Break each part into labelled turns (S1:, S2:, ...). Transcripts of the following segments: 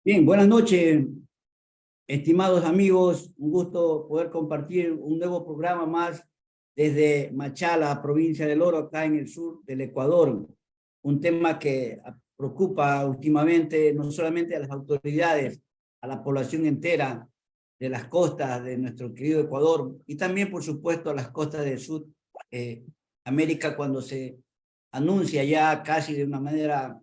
S1: Bien, buenas noches, estimados amigos. Un gusto poder compartir un nuevo programa más desde Machala, provincia del Oro, acá en el sur del Ecuador. Un tema que preocupa últimamente no solamente a las autoridades, a la población entera de las costas de nuestro querido Ecuador y también, por supuesto, a las costas del sur América cuando se anuncia ya casi de una manera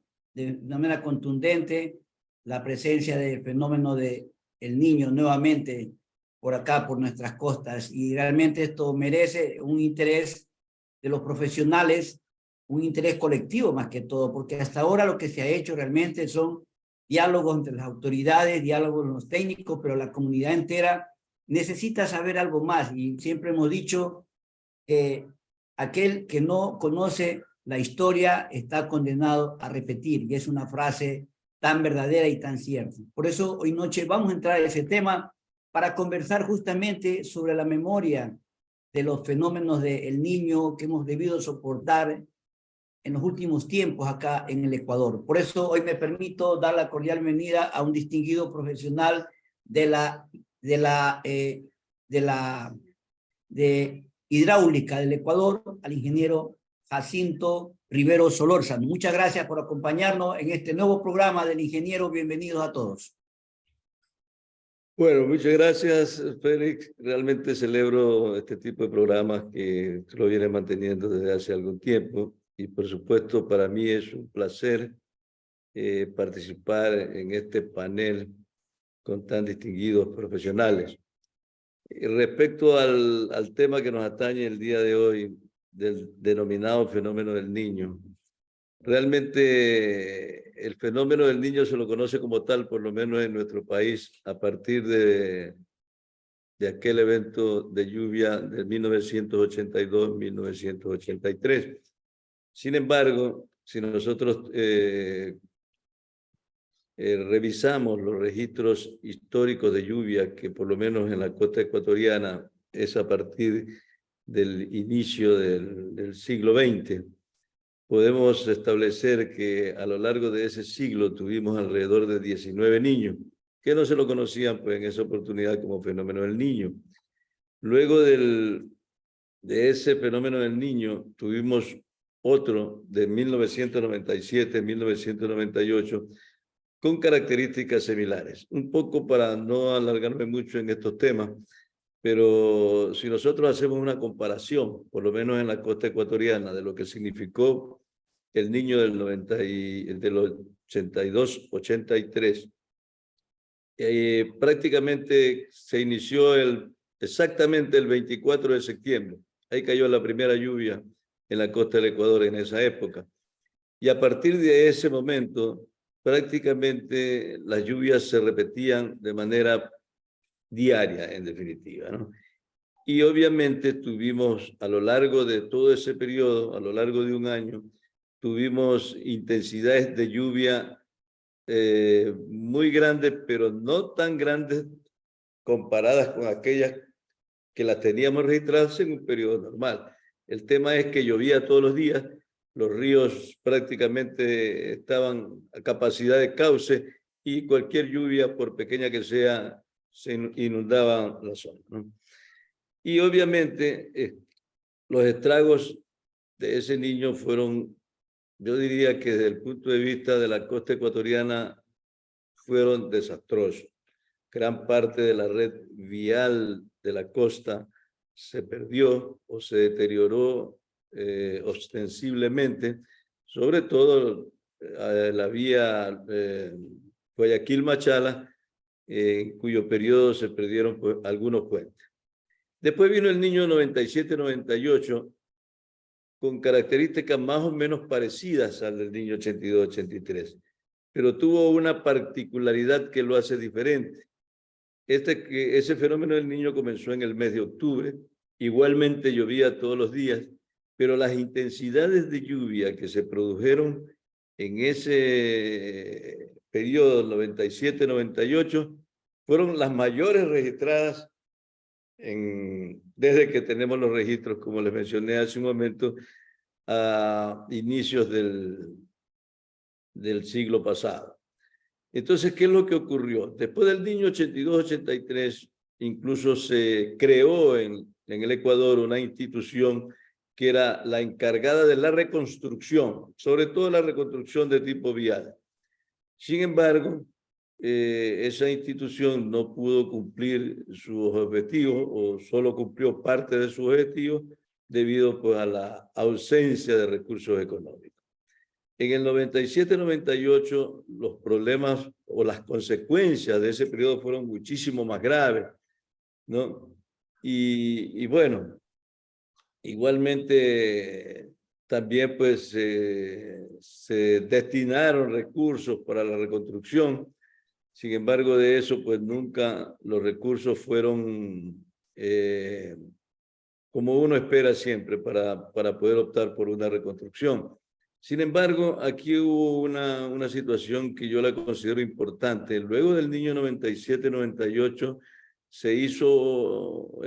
S1: contundente la presencia del fenómeno de el niño nuevamente por acá, por nuestras costas. Y realmente esto merece un interés de los profesionales, un interés colectivo más que todo, porque hasta ahora lo que se ha hecho realmente son diálogos entre las autoridades, diálogos con los técnicos, pero la comunidad entera necesita saber algo más. Y siempre hemos dicho que aquel que no conoce la historia está condenado a repetir, y es una frase tan verdadera y tan cierta. Por eso hoy noche vamos a entrar a ese tema para conversar justamente sobre la memoria de los fenómenos del niño que hemos debido soportar en los últimos tiempos acá en el Ecuador. Por eso hoy me permito dar la cordial bienvenida a un distinguido profesional de la, de la, de la de hidráulica del Ecuador, al ingeniero Jacinto Rivero Solórzano. Muchas gracias por acompañarnos en este nuevo programa del ingeniero. Bienvenidos a todos.
S2: Bueno, muchas gracias, Félix. Realmente celebro este tipo de programas que lo viene manteniendo desde hace algún tiempo y por supuesto para mí es un placer participar en este panel con tan distinguidos profesionales. Respecto al tema que nos atañe el día de hoy, del denominado fenómeno del niño, realmente el fenómeno del niño se lo conoce como tal, por lo menos en nuestro país, a partir de aquel evento de lluvia de 1982-1983. Sin embargo, si nosotros revisamos los registros históricos de lluvia, que por lo menos en la costa ecuatoriana es a partir del inicio del siglo XX, podemos establecer que a lo largo de ese siglo tuvimos alrededor de 19 niños, que no se lo conocían pues, en esa oportunidad como fenómeno del niño. Luego de ese fenómeno del niño, tuvimos otro de 1997-1998, con características similares. Un poco para no alargarme mucho en estos temas, pero si nosotros hacemos una comparación, por lo menos en la costa ecuatoriana, de lo que significó el niño del 82-83, prácticamente se inició exactamente el 24 de septiembre. Ahí cayó la primera lluvia en la costa del Ecuador en esa época. Y a partir de ese momento, prácticamente las lluvias se repetían de manera diaria, en definitiva, ¿no? Y obviamente tuvimos a lo largo de todo ese periodo, a lo largo de un año, tuvimos intensidades de lluvia muy grandes, pero no tan grandes comparadas con aquellas que las teníamos registradas en un periodo normal. El tema es que llovía todos los días, los ríos prácticamente estaban a capacidad de cauce y cualquier lluvia, por pequeña que sea, se inundaba la zona, ¿no? Y obviamente los estragos de ese niño fueron, yo diría que desde el punto de vista de la costa ecuatoriana, fueron desastrosos. Gran parte de la red vial de la costa se perdió o se deterioró ostensiblemente, sobre todo la vía Guayaquil-Machala, en cuyo periodo se perdieron pues, algunos puentes. Después vino el niño 97-98, con características más o menos parecidas al del niño 82-83, pero tuvo una particularidad que lo hace diferente. Ese fenómeno del niño comenzó en el mes de octubre, igualmente llovía todos los días, pero las intensidades de lluvia que se produjeron en ese periodo 97-98 fueron las mayores registradas desde que tenemos los registros, como les mencioné hace un momento, a inicios del siglo pasado. Entonces, ¿qué es lo que ocurrió? Después del Niño 82-83, incluso se creó en el Ecuador una institución que era la encargada de la reconstrucción, sobre todo la reconstrucción de tipo vial. Sin embargo, esa institución no pudo cumplir sus objetivos o solo cumplió parte de sus objetivos debido pues, a la ausencia de recursos económicos. En el 97-98 los problemas o las consecuencias de ese periodo fueron muchísimo más graves, ¿no? Y bueno, igualmente también pues se destinaron recursos para la reconstrucción. Sin embargo, de eso pues nunca los recursos fueron como uno espera siempre para poder optar por una reconstrucción. Sin embargo, aquí hubo una situación que yo la considero importante. Luego del Niño 97-98 se hizo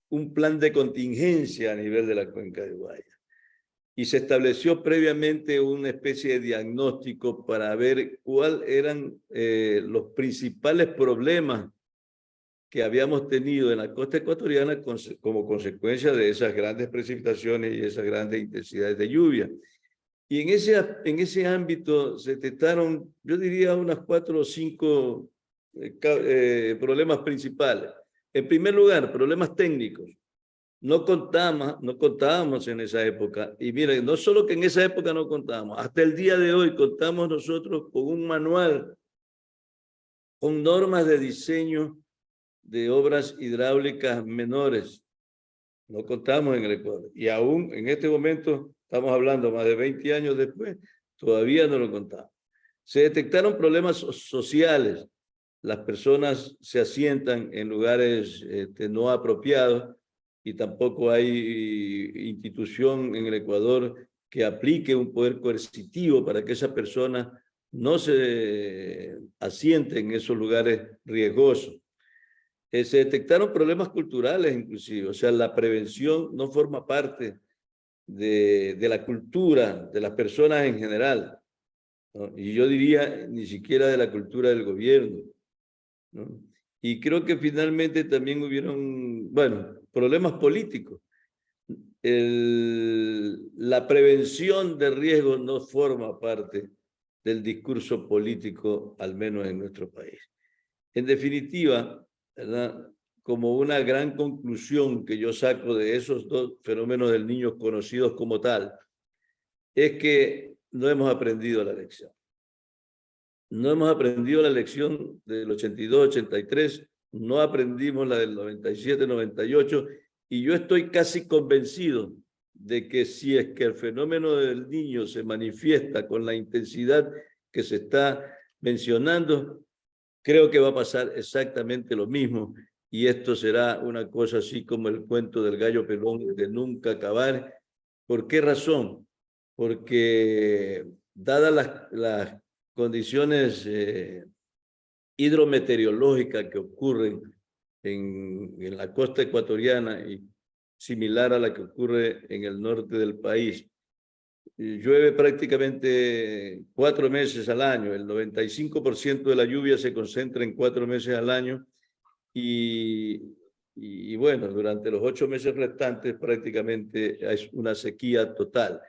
S2: un plan de contingencia a nivel de la cuenca de Guaya y se estableció previamente una especie de diagnóstico para ver cuáles eran los principales problemas que habíamos tenido en la costa ecuatoriana como consecuencia de esas grandes precipitaciones y esas grandes intensidades de lluvia. Y en ese ámbito se detectaron, yo diría, unas 4 o 5 problemas principales. En primer lugar, problemas técnicos. No contábamos en esa época. Y miren, no solo que en esa época no contábamos, hasta el día de hoy contamos nosotros con un manual, con normas de diseño de obras hidráulicas menores. No contamos en el Ecuador. Y aún en este momento, estamos hablando más de 20 años después, todavía no lo contamos. Se detectaron problemas sociales. Las personas se asientan en lugares no apropiados y tampoco hay institución en el Ecuador que aplique un poder coercitivo para que esa persona no se asiente en esos lugares riesgosos. Se detectaron problemas culturales inclusive, o sea, la prevención no forma parte de la cultura de las personas en general, ¿no? Y yo diría ni siquiera de la cultura del gobierno, ¿no? Y creo que finalmente también hubieron, bueno, problemas políticos. La prevención de riesgos no forma parte del discurso político, al menos en nuestro país. En definitiva, ¿verdad? Como una gran conclusión que yo saco de esos dos fenómenos del niño conocidos como tal, es que no hemos aprendido la lección. No hemos aprendido la lección del 82-83, no aprendimos la del 97-98, y yo estoy casi convencido de que si es que el fenómeno del niño se manifiesta con la intensidad que se está mencionando, creo que va a pasar exactamente lo mismo, y esto será una cosa así como el cuento del gallo pelón de nunca acabar. ¿Por qué razón? Porque dadas las condiciones hidrometeorológicas que ocurren en la costa ecuatoriana y similar a la que ocurre en el norte del país, llueve prácticamente 4 meses al año, el 95% de la lluvia se concentra en 4 meses al año y bueno, durante los 8 meses restantes prácticamente es una sequía total.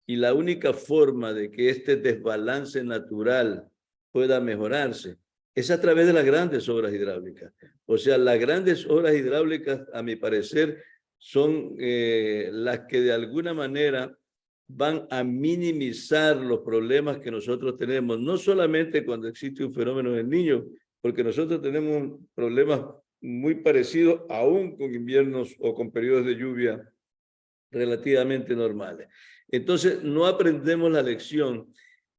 S2: Y la única forma de que este desbalance natural pueda mejorarse es a través de las grandes obras hidráulicas. O sea, las grandes obras hidráulicas, a mi parecer, son las que de alguna manera van a minimizar los problemas que nosotros tenemos, no solamente cuando existe un fenómeno del niño, porque nosotros tenemos problemas muy parecidos aún con inviernos o con periodos de lluvia relativamente normales. Entonces, no aprendemos la lección.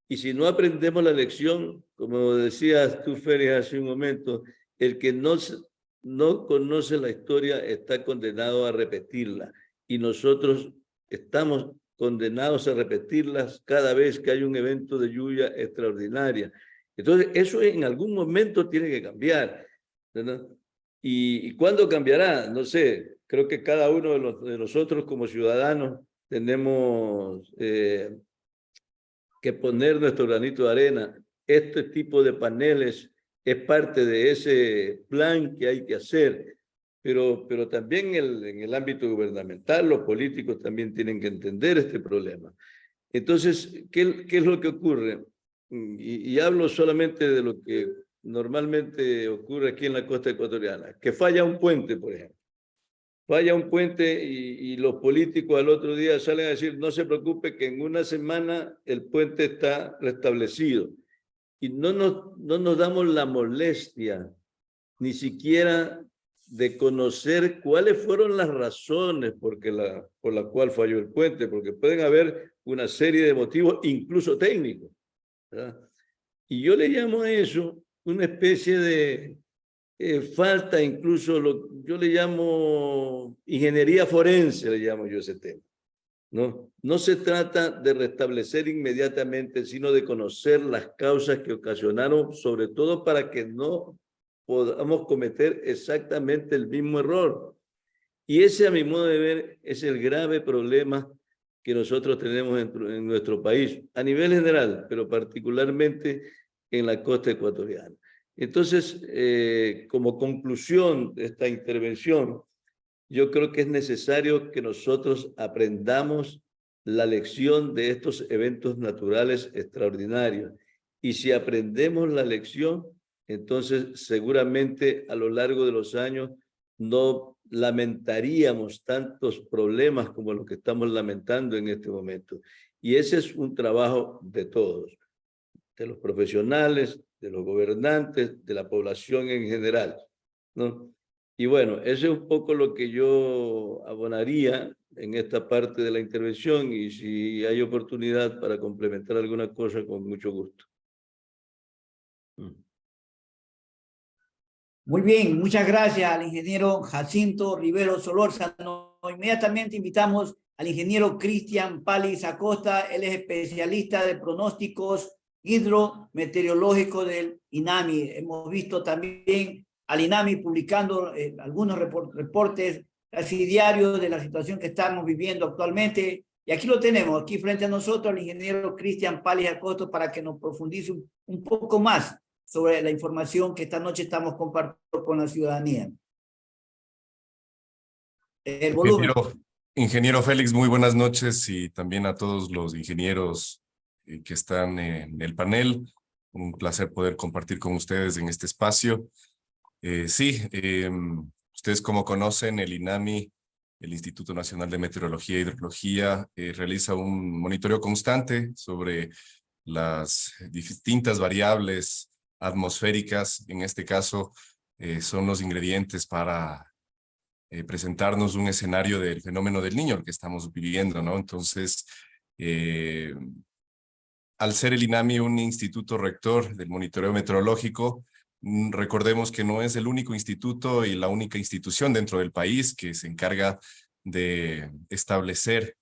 S2: Y si no aprendemos la lección, como decías tú, Félix, hace un momento, el que no conoce la historia está condenado a repetirla. Y nosotros estamos condenados a repetirlas cada vez que hay un evento de lluvia extraordinaria. Entonces, eso en algún momento tiene que cambiar, ¿verdad? ¿Y cuándo cambiará? No sé, creo que cada uno de nosotros como ciudadanos tenemos que poner nuestro granito de arena este tipo de paneles es parte de ese plan que hay que hacer, pero también en el ámbito gubernamental los políticos también tienen que entender este problema. Entonces, ¿qué es lo que ocurre? Y hablo solamente de lo que normalmente ocurre aquí en la costa ecuatoriana, que falla un puente, por ejemplo. Falla un puente y los políticos al otro día salen a decir, no se preocupe que en una semana el puente está restablecido. Y no nos damos la molestia ni siquiera de conocer cuáles fueron las razones por la cual falló el puente, porque pueden haber una serie de motivos, incluso técnicos, ¿verdad? Y yo le llamo a eso una especie de falta, incluso yo le llamo ingeniería forense, le llamo yo ese tema. No se trata de restablecer inmediatamente, sino de conocer las causas que ocasionaron, sobre todo para que no podamos cometer exactamente el mismo error. Y ese, a mi modo de ver, es el grave problema que nosotros tenemos en nuestro país, a nivel general, pero particularmente en la costa ecuatoriana. Entonces, como conclusión de esta intervención, yo creo que es necesario que nosotros aprendamos la lección de estos eventos naturales extraordinarios. Y si aprendemos la lección, entonces seguramente a lo largo de los años no lamentaríamos tantos problemas como los que estamos lamentando en este momento. Y ese es un trabajo de todos, de los profesionales, de los gobernantes, de la población en general, ¿no? Y bueno, eso es un poco lo que yo abonaría en esta parte de la intervención, y si hay oportunidad para complementar alguna cosa, con mucho gusto.
S1: Muy bien, muchas gracias al ingeniero Jacinto Rivero Solórzano. Inmediatamente invitamos al ingeniero Cristian Palis Acosta. Él es especialista de pronósticos hidrometeorológicos del INAMI. Hemos visto también al INAMI publicando algunos reportes casi diarios de la situación que estamos viviendo actualmente. Y aquí lo tenemos, aquí frente a nosotros, al ingeniero Cristian Palis Acosta, para que nos profundice un poco más sobre la información que esta noche estamos compartiendo con la ciudadanía. El volumen.
S3: Ingeniero Félix, muy buenas noches, y también a todos los ingenieros que están en el panel. Un placer poder compartir con ustedes en este espacio. Ustedes, como conocen, el INAMI, el Instituto Nacional de Meteorología e Hidrología, realiza un monitoreo constante sobre las distintas variables atmosféricas. En este caso, son los ingredientes para presentarnos un escenario del fenómeno del Niño, el que estamos viviendo, ¿no? Entonces, al ser el INAMI un instituto rector del monitoreo meteorológico, recordemos que no es el único instituto y la única institución dentro del país que se encarga de establecer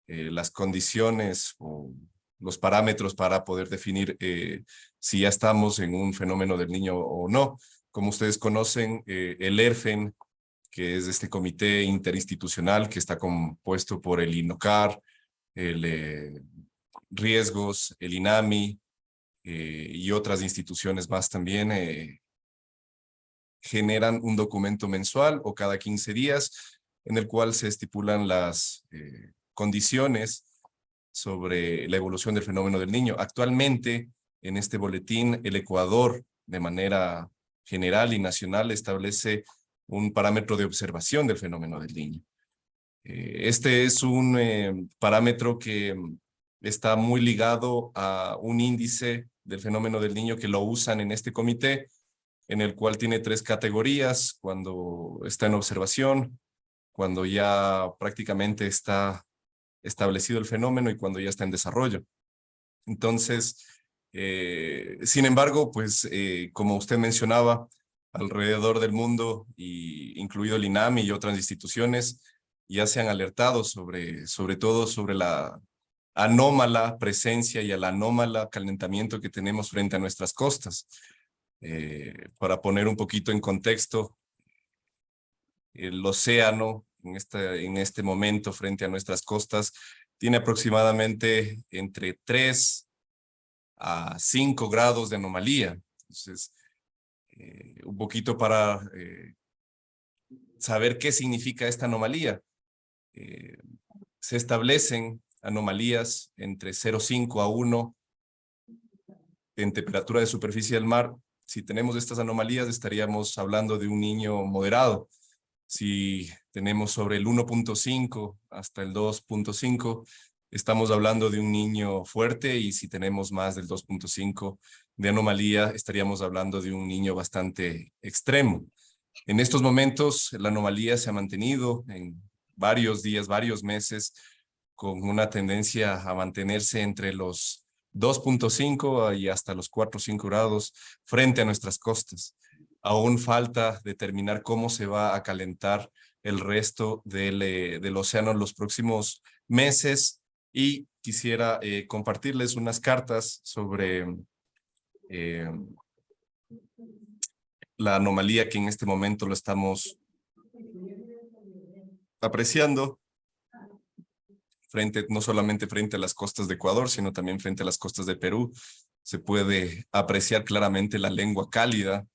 S3: las condiciones o los parámetros para poder definir si ya estamos en un fenómeno del Niño o no. Como ustedes conocen, el ERFEN, que es este comité interinstitucional que está compuesto por el INOCAR, el Riesgos, el INAMI y otras instituciones más también, generan un documento mensual o cada 15 días en el cual se estipulan las condiciones sobre la evolución del fenómeno del Niño. Actualmente, en este boletín, el Ecuador, de manera general y nacional, establece un parámetro de observación del fenómeno del Niño. Este es un parámetro que está muy ligado a un índice del fenómeno del Niño que lo usan en este comité, en el cual tiene 3 categorías: cuando está en observación, cuando ya prácticamente está establecido el fenómeno y cuando ya está en desarrollo. Entonces, sin embargo, pues como usted mencionaba, alrededor del mundo, incluido el INAMI y otras instituciones, ya se han alertado sobre todo sobre la anómala presencia y el anómala calentamiento que tenemos frente a nuestras costas. Para poner un poquito en contexto, el océano en este momento frente a nuestras costas tiene aproximadamente entre 3 a 5 grados de anomalía. Entonces, un poquito para saber qué significa esta anomalía. Se establecen anomalías entre 0,5 a 1 en temperatura de superficie del mar. Si tenemos estas anomalías, estaríamos hablando de un niño moderado. Si tenemos sobre el 1,5 hasta el 2,5, estamos hablando de un niño fuerte, y si tenemos más del 2,5 de anomalía, estaríamos hablando de un niño bastante extremo. En estos momentos, la anomalía se ha mantenido en varios días, varios meses, con una tendencia a mantenerse entre los 2,5 y hasta los 4 o 5 grados frente a nuestras costas. Aún falta determinar cómo se va a calentar el resto del océano en los próximos meses, y quisiera compartirles unas cartas sobre la anomalía que en este momento lo estamos apreciando no solamente frente a las costas de Ecuador, sino también frente a las costas de Perú. Se puede apreciar claramente la lengua cálida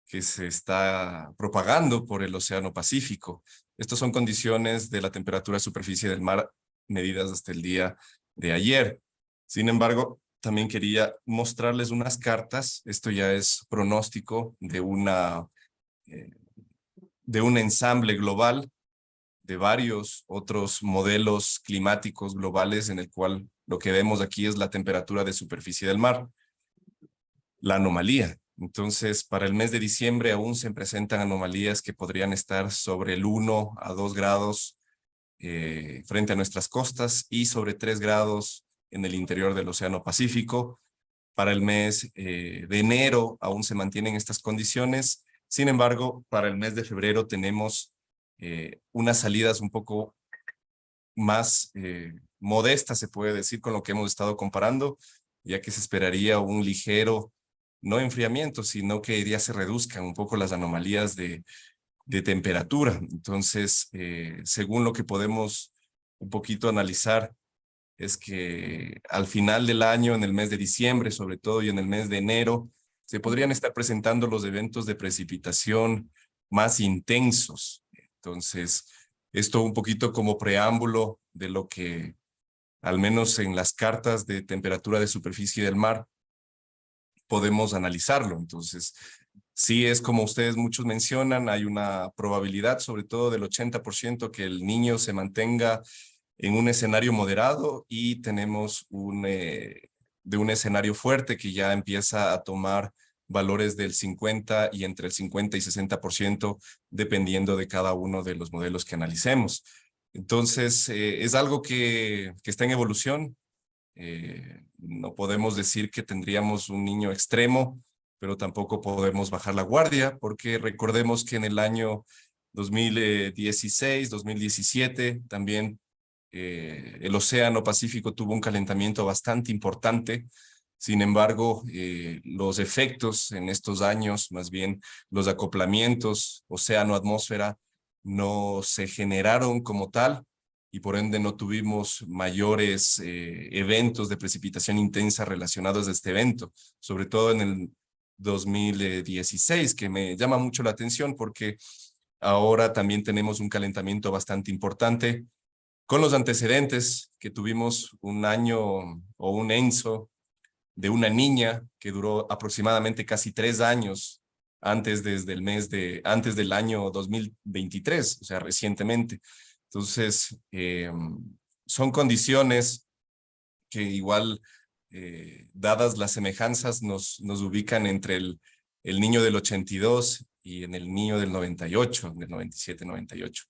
S3: que se está propagando por el Océano Pacífico. Estas son condiciones de la temperatura de superficie del mar medidas hasta el día de ayer. Sin embargo, también quería mostrarles unas cartas. Esto ya es pronóstico de un ensamble global de varios otros modelos climáticos globales, en el cual lo que vemos aquí es la temperatura de superficie del mar, la anomalía. Entonces, para el mes de diciembre aún se presentan anomalías que podrían estar sobre el 1 a 2 grados frente a nuestras costas, y sobre 3 grados en el interior del Océano Pacífico. Para el mes de enero aún se mantienen estas condiciones. Sin embargo, para el mes de febrero tenemos unas salidas un poco más modestas, se puede decir, con lo que hemos estado comparando, ya que se esperaría un ligero, no enfriamiento, sino que ya se reduzcan un poco las anomalías de temperatura. Entonces, según lo que podemos un poquito analizar, es que al final del año, en el mes de diciembre sobre todo, y en el mes de enero, se podrían estar presentando los eventos de precipitación más intensos. Entonces, esto un poquito como preámbulo de lo que, al menos en las cartas de temperatura de superficie del mar, podemos analizarlo. Entonces, sí es como ustedes muchos mencionan, hay una probabilidad sobre todo del 80% que el niño se mantenga en un escenario moderado, y tenemos de un escenario fuerte que ya empieza a tomar valores del 50 y entre el 50 y 60%, dependiendo de cada uno de los modelos que analicemos. Entonces, es algo que está en evolución. No podemos decir que tendríamos un niño extremo, pero tampoco podemos bajar la guardia, porque recordemos que en el año 2016, 2017, también el Océano Pacífico tuvo un calentamiento bastante importante. Sin embargo, los efectos en estos años, más bien los acoplamientos océano-atmósfera, no se generaron como tal, y por ende no tuvimos mayores eventos de precipitación intensa relacionados a este evento, sobre todo en el 2016, que me llama mucho la atención porque ahora también tenemos un calentamiento bastante importante, con los antecedentes que tuvimos un año o un ENSO de una niña que duró aproximadamente casi 3 años antes del año 2023, o sea, recientemente. Entonces, son condiciones que igual, dadas las semejanzas, nos ubican entre el niño del 82 y en el niño del 98, del 97, 98.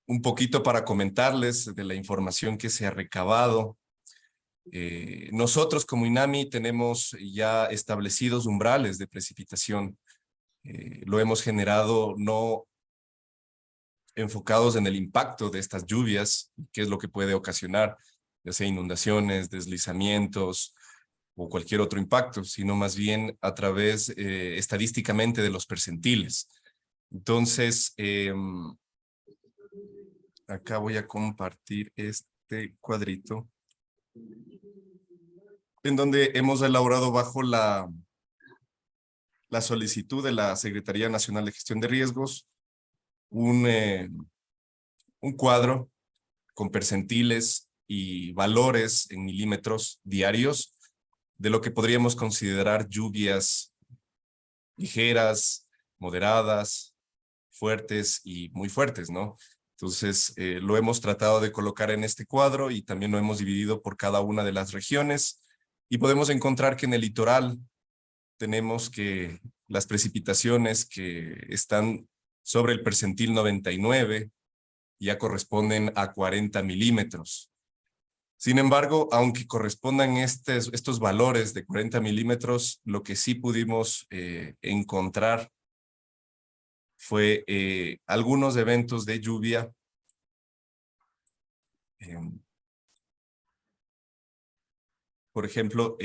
S3: Un poquito para comentarles de la información que se ha recabado. Nosotros como INAMI tenemos ya establecidos umbrales de precipitación. Lo hemos generado no enfocados en el impacto de estas lluvias, qué es lo que puede ocasionar, ya sea inundaciones, deslizamientos o cualquier otro impacto, sino más bien a través estadísticamente de los percentiles. Entonces, acá voy a compartir este cuadrito. en donde hemos elaborado bajo la solicitud de la Secretaría Nacional de Gestión de Riesgos un cuadro con percentiles y valores en milímetros diarios de lo que podríamos considerar lluvias ligeras, moderadas, fuertes y muy fuertes, ¿no? Entonces, lo hemos tratado de colocar en este cuadro y también lo hemos dividido por cada una de las regiones y podemos encontrar que en el litoral tenemos que las precipitaciones que están sobre el percentil 99 ya corresponden a 40 milímetros. Sin embargo, aunque correspondan estos valores de 40 milímetros, lo que sí pudimos encontrar fue algunos eventos de lluvia por ejemplo,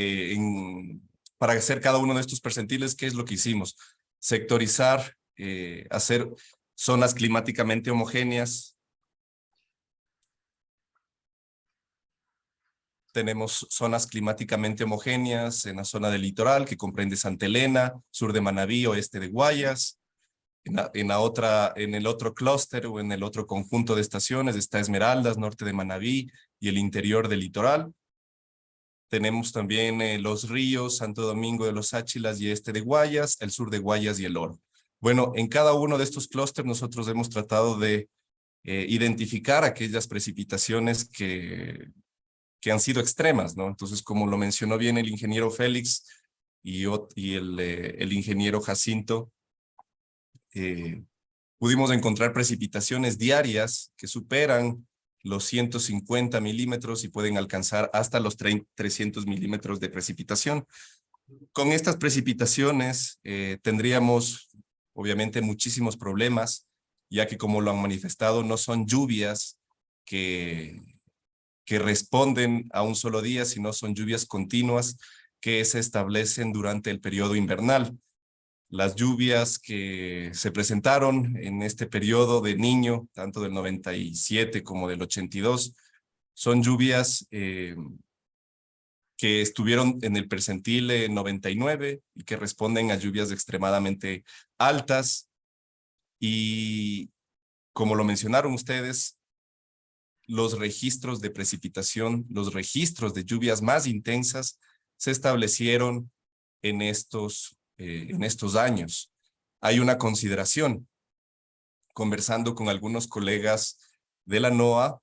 S3: para hacer cada uno de estos percentiles, ¿qué es lo que hicimos? Sectorizar, hacer zonas climáticamente homogéneas. Tenemos zonas climáticamente homogéneas en la zona del litoral, que comprende Santa Elena, sur de Manabí, oeste de Guayas. En el otro clúster o en el otro conjunto de estaciones está Esmeraldas, norte de Manabí y el interior del litoral. Tenemos también los ríos, Santo Domingo de los Áchilas y este de Guayas, el sur de Guayas y el Oro. Bueno, en cada uno de estos clústeres nosotros hemos tratado de identificar aquellas precipitaciones que han sido extremas, ¿no? Entonces, como lo mencionó bien el ingeniero Félix y el ingeniero Jacinto, pudimos encontrar precipitaciones diarias que superan los 150 milímetros y pueden alcanzar hasta los 300 milímetros de precipitación. Con estas precipitaciones tendríamos obviamente muchísimos problemas, ya que como lo han manifestado, no son lluvias que responden a un solo día, sino son lluvias continuas que se establecen durante el periodo invernal. Las lluvias que se presentaron en este periodo de Niño, tanto del 97 como del 82, son lluvias que estuvieron en el percentil 99 y que responden a lluvias extremadamente altas. Y como lo mencionaron ustedes, los registros de precipitación, los registros de lluvias más intensas se establecieron en estos años. Hay una consideración, conversando con algunos colegas de la NOAA,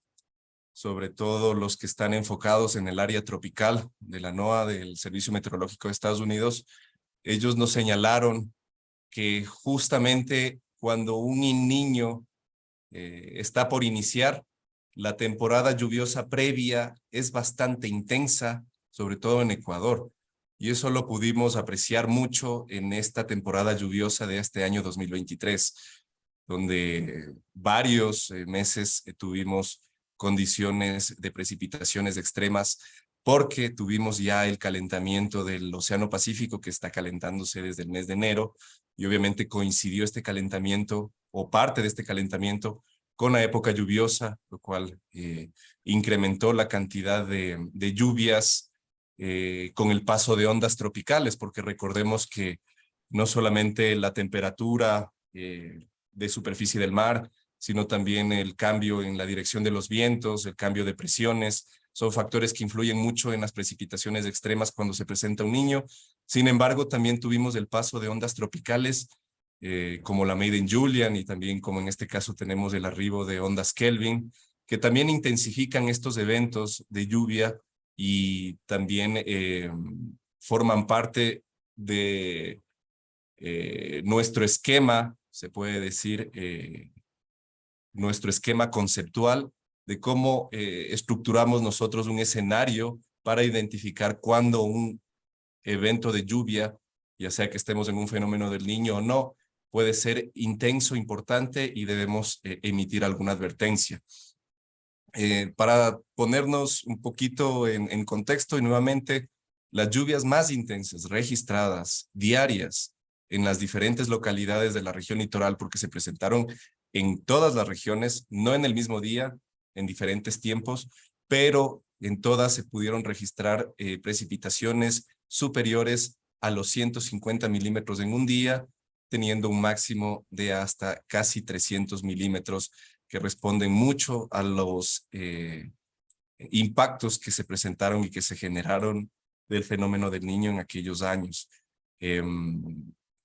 S3: sobre todo los que están enfocados en el área tropical de la NOAA, del Servicio Meteorológico de Estados Unidos, ellos nos señalaron que justamente cuando un niño está por iniciar, la temporada lluviosa previa es bastante intensa, sobre todo en Ecuador. Y eso lo pudimos apreciar mucho en esta temporada lluviosa de este año 2023, donde varios meses tuvimos condiciones de precipitaciones extremas porque tuvimos ya el calentamiento del Océano Pacífico que está calentándose desde el mes de enero y obviamente coincidió este calentamiento o parte de este calentamiento con la época lluviosa, lo cual incrementó la cantidad de lluvias con el paso de ondas tropicales, porque recordemos que no solamente la temperatura de superficie del mar, sino también el cambio en la dirección de los vientos, el cambio de presiones, son factores que influyen mucho en las precipitaciones extremas cuando se presenta un niño. Sin embargo, también tuvimos el paso de ondas tropicales, como la Maiden Julian y también como en este caso tenemos el arribo de ondas Kelvin, que también intensifican estos eventos de lluvia y también forman parte de nuestro esquema, se puede decir, nuestro esquema conceptual de cómo estructuramos nosotros un escenario para identificar cuándo un evento de lluvia, ya sea que estemos en un fenómeno del Niño o no, puede ser intenso, importante y debemos emitir alguna advertencia. Para ponernos un poquito en contexto y nuevamente, las lluvias más intensas registradas diarias en las diferentes localidades de la región litoral, porque se presentaron en todas las regiones, no en el mismo día, en diferentes tiempos, pero en todas se pudieron registrar precipitaciones superiores a los 150 milímetros en un día, teniendo un máximo de hasta casi 300 milímetros, que responden mucho a los impactos que se presentaron y que se generaron del fenómeno del Niño en aquellos años.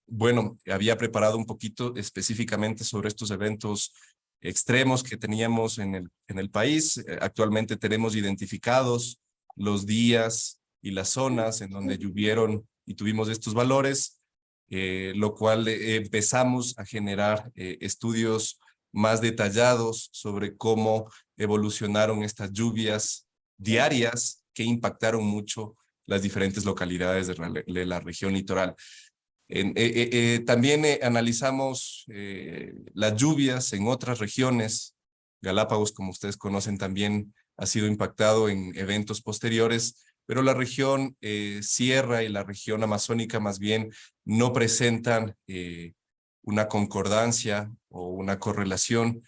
S3: Bueno, había preparado un poquito específicamente sobre estos eventos extremos que teníamos en el país. Actualmente tenemos identificados los días y las zonas en donde llovieron y tuvimos estos valores, lo cual empezamos a generar estudios más detallados sobre cómo evolucionaron estas lluvias diarias que impactaron mucho las diferentes localidades de la región litoral. También analizamos las lluvias en otras regiones. Galápagos, como ustedes conocen, también ha sido impactado en eventos posteriores, pero la región sierra y la región amazónica más bien no presentan una concordancia o una correlación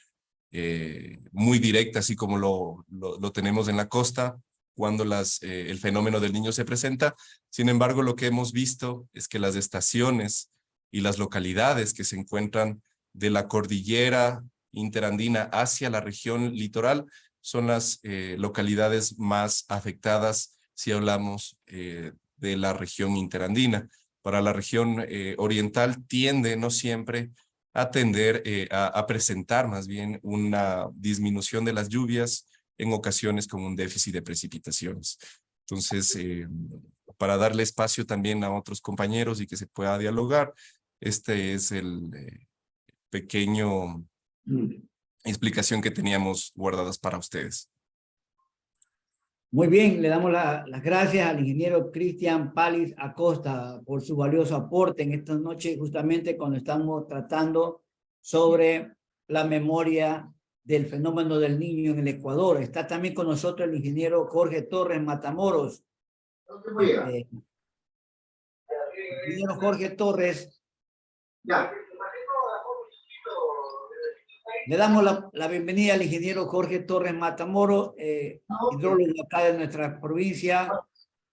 S3: muy directa, así como lo tenemos en la costa, cuando el fenómeno del Niño se presenta. Sin embargo, lo que hemos visto es que las estaciones y las localidades que se encuentran de la cordillera interandina hacia la región litoral son las localidades más afectadas si hablamos de la región interandina. Para la región oriental tiende, no siempre, a tender a presentar más bien una disminución de las lluvias, en ocasiones con un déficit de precipitaciones. Entonces, para darle espacio también a otros compañeros y que se pueda dialogar, este es el pequeño explicación que teníamos guardadas para ustedes.
S1: Muy bien, le damos las gracias al ingeniero Cristian Palis Acosta por su valioso aporte en esta noche, justamente cuando estamos tratando sobre la memoria del fenómeno del Niño en el Ecuador. Está también con nosotros el ingeniero Jorge Torres Matamoros. Ingeniero Jorge Torres. Le damos la bienvenida al ingeniero Jorge Torres Matamoros, hidrólogo acá de nuestra provincia.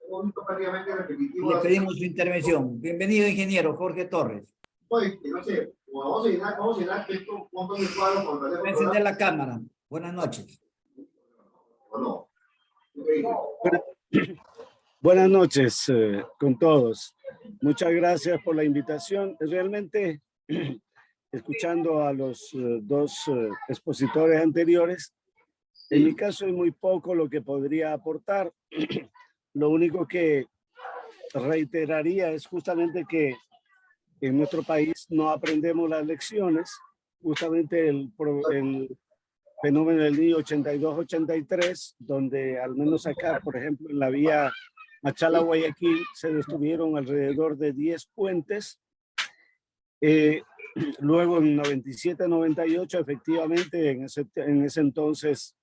S1: Y le pedimos su intervención. Bienvenido, ingeniero Jorge Torres. Vamos a encender la cámara. Buenas noches.
S4: Buenas noches con todos. Muchas gracias por la invitación. Realmente, escuchando a los dos expositores anteriores, en mi caso es muy poco lo que podría aportar. Lo único que reiteraría es justamente que en nuestro país no aprendemos las lecciones. Justamente el fenómeno del Niño 82-83, donde al menos acá, por ejemplo, en la vía Machala-Guayaquil, se destruyeron alrededor de 10 puentes. Luego en 97-98, efectivamente, en ese entonces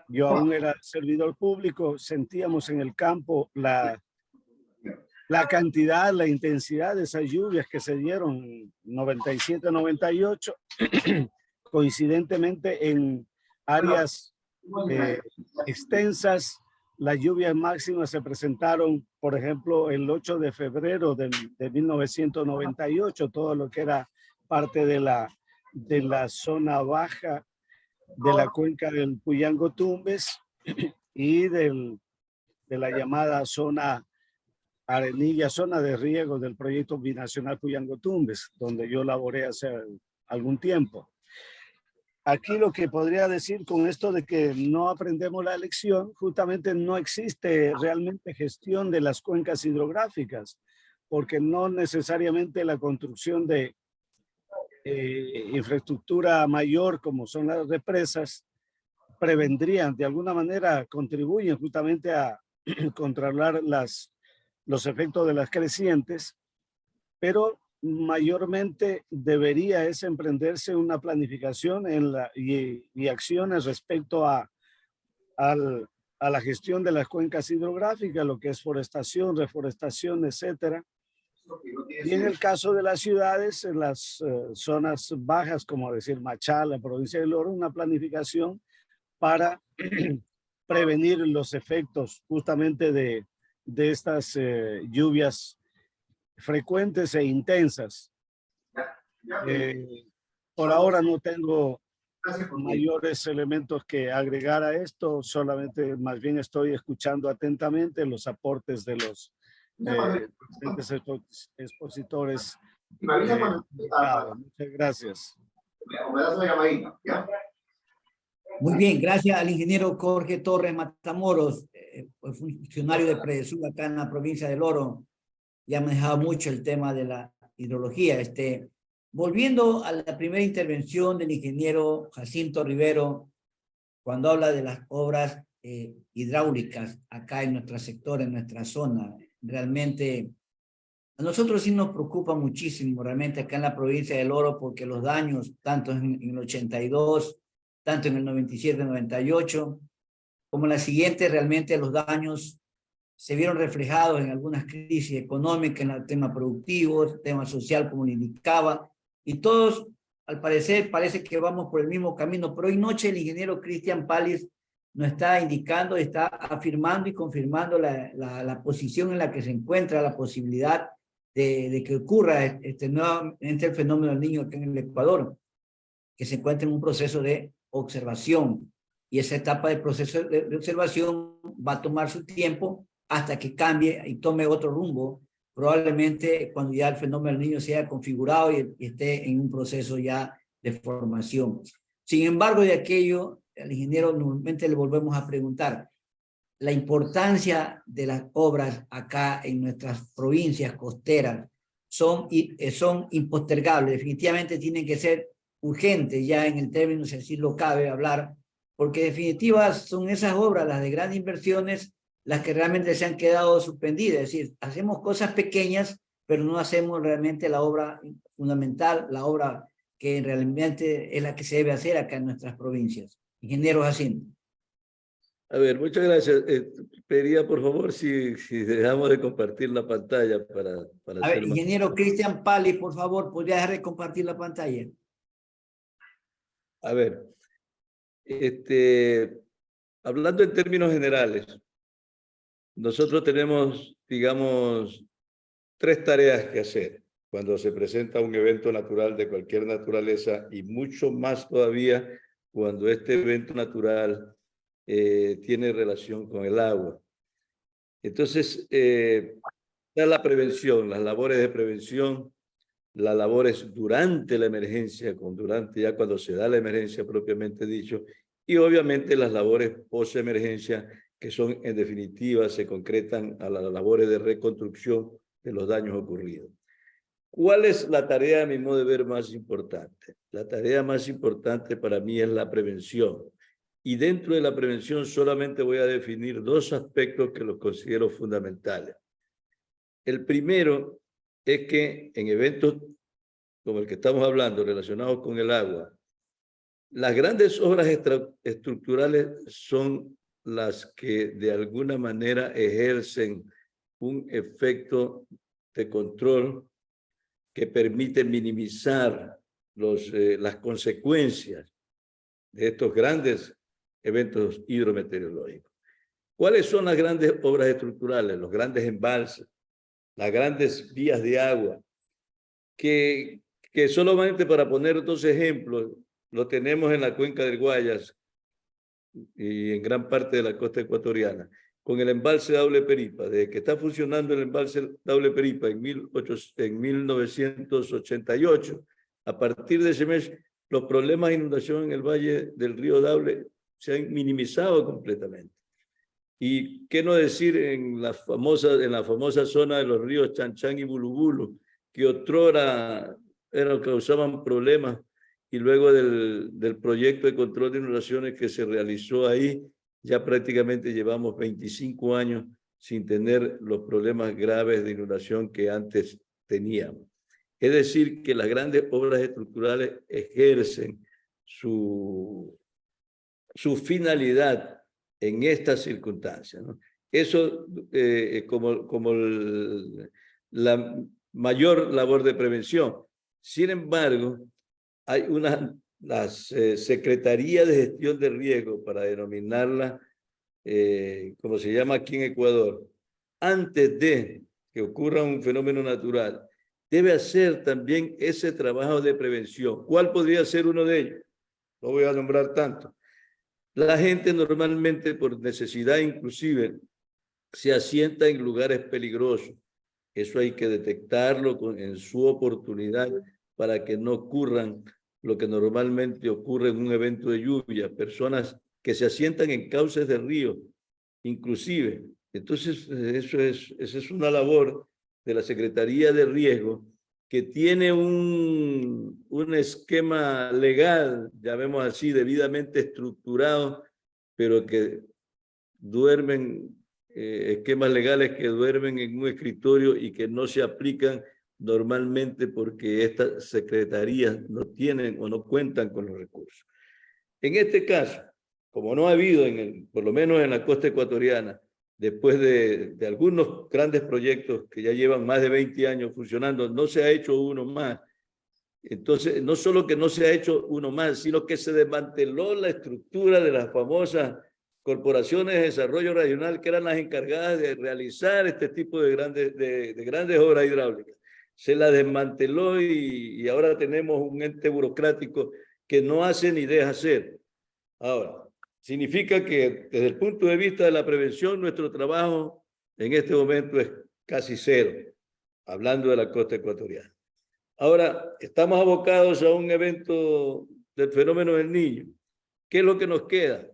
S4: yo aún era servidor público, sentíamos en el campo la cantidad, la intensidad de esas lluvias que se dieron en 97-98, coincidentemente en áreas extensas. Las lluvias máximas se presentaron, por ejemplo, el 8 de febrero de 1998, todo lo que era parte de la zona baja de la cuenca del Puyango-Tumbes y de la llamada zona Arenilla, zona de riego del proyecto binacional Puyango-Tumbes, donde yo laboré hace algún tiempo. Aquí lo que podría decir con esto de que no aprendemos la lección, justamente no existe realmente gestión de las cuencas hidrográficas, porque no necesariamente la construcción de infraestructura mayor como son las represas prevendrían, de alguna manera contribuyen justamente a controlar los efectos de las crecientes, pero mayormente debería emprenderse una planificación y acciones respecto a la gestión de las cuencas hidrográficas, lo que es forestación, reforestación, etcétera. Y en el caso de las ciudades, en las zonas bajas, como decir Machala, provincia del Oro, una planificación para prevenir los efectos justamente de estas lluvias frecuentes e intensas. Por ahora no tengo mayores elementos que agregar a esto, solamente más bien estoy escuchando atentamente los aportes de los diferentes expositores. Muchas gracias.
S1: Muy bien, gracias al ingeniero Jorge Torres Matamoros, funcionario de Predesur acá en la provincia del Oro. Ya ha manejado mucho el tema de la hidrología. Volviendo a la primera intervención del ingeniero Jacinto Rivero, cuando habla de las obras hidráulicas acá en nuestro sector, en nuestra zona, realmente a nosotros sí nos preocupa muchísimo realmente acá en la provincia del Oro, porque los daños, tanto en el 82, tanto en el 97, 98, como en la siguiente, realmente los daños se vieron reflejados en algunas crisis económicas, en el tema productivo, el tema social, como le indicaba, y todos, al parecer, parece que vamos por el mismo camino, pero hoy noche el ingeniero Cristian Palis nos está indicando, está afirmando y confirmando la posición en la que se encuentra, la posibilidad de que ocurra nuevamente el fenómeno del niño aquí en el Ecuador, que se encuentra en un proceso de observación, y esa etapa del proceso de observación va a tomar su tiempo hasta que cambie y tome otro rumbo, probablemente cuando ya el fenómeno del niño se haya configurado y esté en un proceso ya de formación. Sin embargo, de aquello, al ingeniero normalmente le volvemos a preguntar, la importancia de las obras acá en nuestras provincias costeras son impostergables, definitivamente tienen que ser urgentes ya en el término, si así lo cabe hablar, porque en definitiva son esas obras, las de grandes inversiones, las que realmente se han quedado suspendidas, es decir, hacemos cosas pequeñas, pero no hacemos realmente la obra fundamental, la obra que realmente es la que se debe hacer acá en nuestras provincias. Ingeniero Jacinto.
S2: A ver, muchas gracias. Pediría, por favor, si dejamos de compartir la pantalla para
S1: a ver,
S2: hacer
S1: ingeniero Cristian Pali, por favor, ¿podría dejar de compartir la pantalla?
S2: A ver, hablando en términos generales, nosotros tenemos, digamos, 3 tareas que hacer cuando se presenta un evento natural de cualquier naturaleza, y mucho más todavía cuando este evento natural tiene relación con el agua. Entonces, está la prevención, las labores de prevención, las labores durante la emergencia, ya cuando se da la emergencia propiamente dicho, y obviamente las labores post-emergencia, que son en definitiva, se concretan a las labores de reconstrucción de los daños ocurridos. ¿Cuál es la tarea, a mi modo de ver, más importante? La tarea más importante para mí es la prevención. Y dentro de la prevención solamente voy a definir 2 aspectos que los considero fundamentales. El primero es que en eventos como el que estamos hablando, relacionados con el agua, las grandes obras estructurales son las que de alguna manera ejercen un efecto de control que permite minimizar las consecuencias de estos grandes eventos hidrometeorológicos. ¿Cuáles son las grandes obras estructurales? Los grandes embalses, las grandes vías de agua, que solamente para poner 2 ejemplos, lo tenemos en la cuenca del Guayas y en gran parte de la costa ecuatoriana, con el embalse Daule Peripa. Desde que está funcionando el embalse Daule Peripa en 1988, a partir de ese mes, los problemas de inundación en el valle del río Daule se han minimizado completamente. Y qué no decir en la famosa zona de los ríos Chanchán y Bulubulu, que otrora causaban problemas, y luego del proyecto de control de inundaciones que se realizó ahí, ya prácticamente llevamos 25 años sin tener los problemas graves de inundación que antes teníamos. Es decir, que las grandes obras estructurales ejercen su finalidad en estas circunstancias, ¿no? Eso como la mayor labor de prevención. Sin embargo, hay las Secretarías de Gestión de Riesgo, para denominarla, como se llama aquí en Ecuador, antes de que ocurra un fenómeno natural, debe hacer también ese trabajo de prevención. ¿Cuál podría ser uno de ellos? No voy a nombrar tanto. La gente normalmente, por necesidad inclusive, se asienta en lugares peligrosos. Eso hay que detectarlo en su oportunidad para que no ocurran lo que normalmente ocurre en un evento de lluvia, personas que se asientan en cauces de río, inclusive. Entonces, esa es una labor de la Secretaría de Riesgo que tiene un esquema legal, llamemos así, debidamente estructurado, pero que duermen, esquemas legales que duermen en un escritorio y que no se aplican normalmente porque estas secretarías no tienen o no cuentan con los recursos. En este caso, como no ha habido, por lo menos en la costa ecuatoriana, después de algunos grandes proyectos que ya llevan más de 20 años funcionando, no se ha hecho uno más. Entonces, no solo que no se ha hecho uno más, sino que se desmanteló la estructura de las famosas corporaciones de desarrollo regional que eran las encargadas de realizar este tipo de grandes obras hidráulicas. Se la desmanteló y ahora tenemos un ente burocrático que no hace ni deja hacer. Ahora, significa que desde el punto de vista de la prevención, nuestro trabajo en este momento es casi cero, hablando de la costa ecuatoriana. Ahora, estamos abocados a un evento del fenómeno del Niño. ¿Qué es lo que nos queda?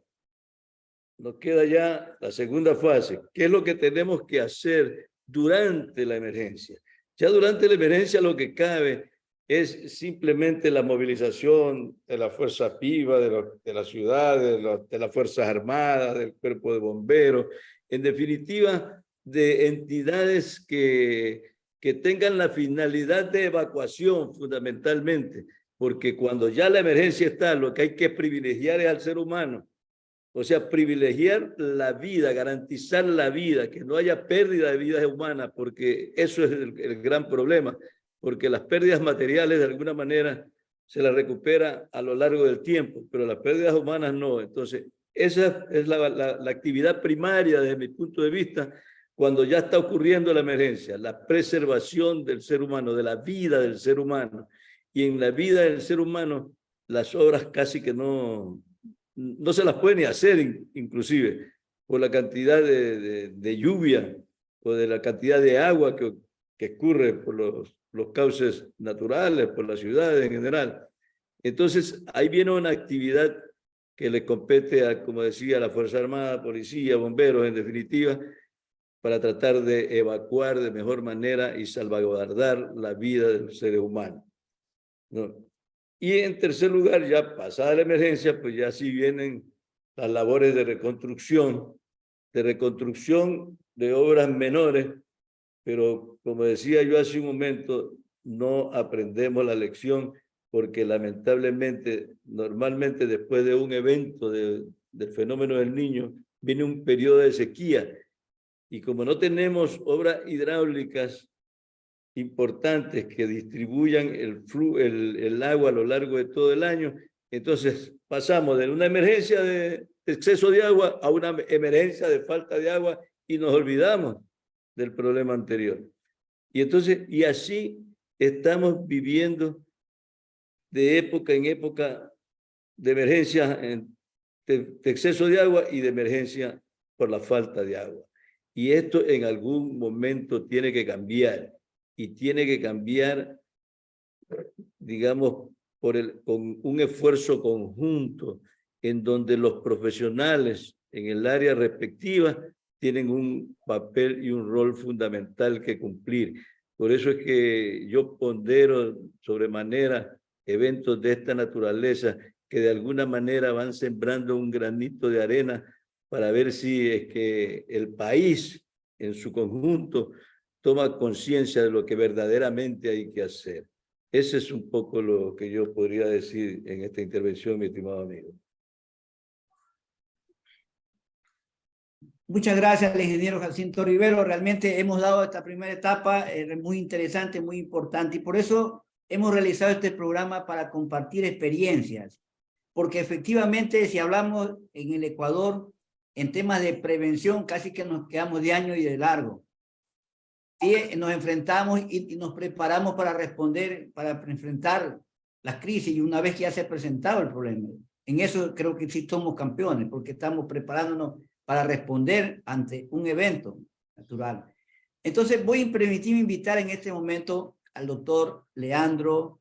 S2: Nos queda ya la segunda fase. ¿Qué es lo que tenemos que hacer durante la emergencia? Ya durante la emergencia lo que cabe es simplemente la movilización de la fuerza viva, de la ciudad, de las Fuerzas Armadas, del Cuerpo de Bomberos, en definitiva, de entidades que tengan la finalidad de evacuación fundamentalmente, porque cuando ya la emergencia está, lo que hay que privilegiar es al ser humano. O sea, privilegiar la vida, garantizar la vida, que no haya pérdida de vidas humanas, porque eso es el gran problema, porque las pérdidas materiales de alguna manera se las recupera a lo largo del tiempo, pero las pérdidas humanas no. Entonces, esa es la actividad primaria desde mi punto de vista cuando ya está ocurriendo la emergencia, la preservación del ser humano, de la vida del ser humano. Y en la vida del ser humano, las obras casi que no se las puede ni hacer, inclusive, por la cantidad de lluvia o de la cantidad de agua que escurre por los cauces naturales, por las ciudades en general. Entonces, ahí viene una actividad que le compete a, como decía, a la Fuerza Armada, Policía, Bomberos, en definitiva, para tratar de evacuar de mejor manera y salvaguardar la vida de los seres humanos, ¿no? Y en tercer lugar, ya pasada la emergencia, pues ya sí vienen las labores de reconstrucción de obras menores, pero como decía yo hace un momento, no aprendemos la lección porque lamentablemente, normalmente después de un evento del fenómeno del Niño, viene un periodo de sequía. Y como no tenemos obras hidráulicas importantes que distribuyan el agua a lo largo de todo el año, entonces pasamos de una emergencia de exceso de agua a una emergencia de falta de agua y nos olvidamos del problema anterior. Y entonces, y así estamos viviendo de época en época de emergencia de exceso de agua y de emergencia por la falta de agua. Y esto en algún momento tiene que cambiar. Y tiene que cambiar, digamos, con un esfuerzo conjunto en donde los profesionales en el área respectiva tienen un papel y un rol fundamental que cumplir. Por eso es que yo pondero sobremanera eventos de esta naturaleza que de alguna manera van sembrando un granito de arena para ver si es que el país en su conjunto toma conciencia de lo que verdaderamente hay que hacer. Ese es un poco lo que yo podría decir en esta intervención, mi estimado amigo.
S1: Muchas gracias al ingeniero Jacinto Rivero. Realmente hemos dado esta primera etapa muy interesante, muy importante, y por eso hemos realizado este programa para compartir experiencias, porque efectivamente si hablamos en el Ecuador, en temas de prevención casi que nos quedamos de año y de largo. Y nos enfrentamos y nos preparamos para responder, para enfrentar las crisis, y una vez que ya se ha presentado el problema. En eso creo que sí somos campeones, porque estamos preparándonos para responder ante un evento natural. Entonces voy a permitirme invitar en este momento al doctor Leandro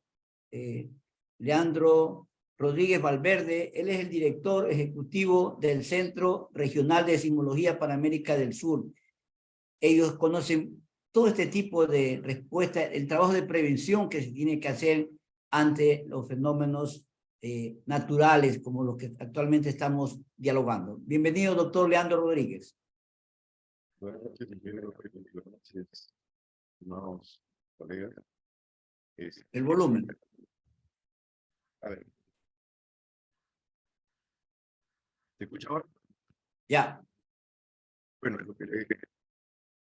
S1: Rodríguez Valverde. Él es el director ejecutivo del Centro Regional de Sismología para América del Sur. Ellos conocen todo este tipo de respuesta, el trabajo de prevención que se tiene que hacer ante los fenómenos naturales como los que actualmente estamos dialogando. Bienvenido, doctor Leandro Rodríguez.
S5: Buenas noches, ingeniero. Buenas noches, estimados colegas.
S1: El volumen.
S5: A ver. ¿Se escucha ahora?
S1: Ya.
S5: Bueno,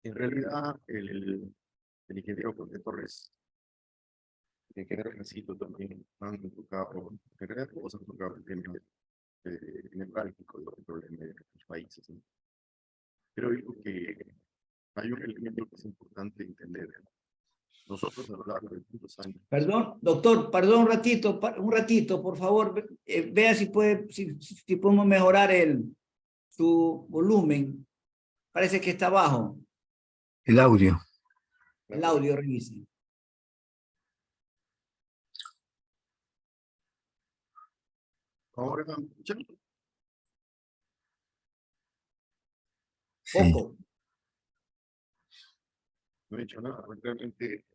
S5: en realidad el ingeniero José Torres, el ingeniero Jacinto también han tocado, en realidad todos han tocado el tema neurálgico de los problemas de los países, ¿no? Pero digo que hay un elemento que es importante entender. Nosotros a lo largo de muchos años.
S1: Perdón, doctor, perdón un ratito, por favor, vea si podemos mejorar su volumen. Parece que está bajo.
S6: El audio.
S1: El audio, revise.
S5: Ahora,
S1: Poco.
S5: no he dicho nada, realmente.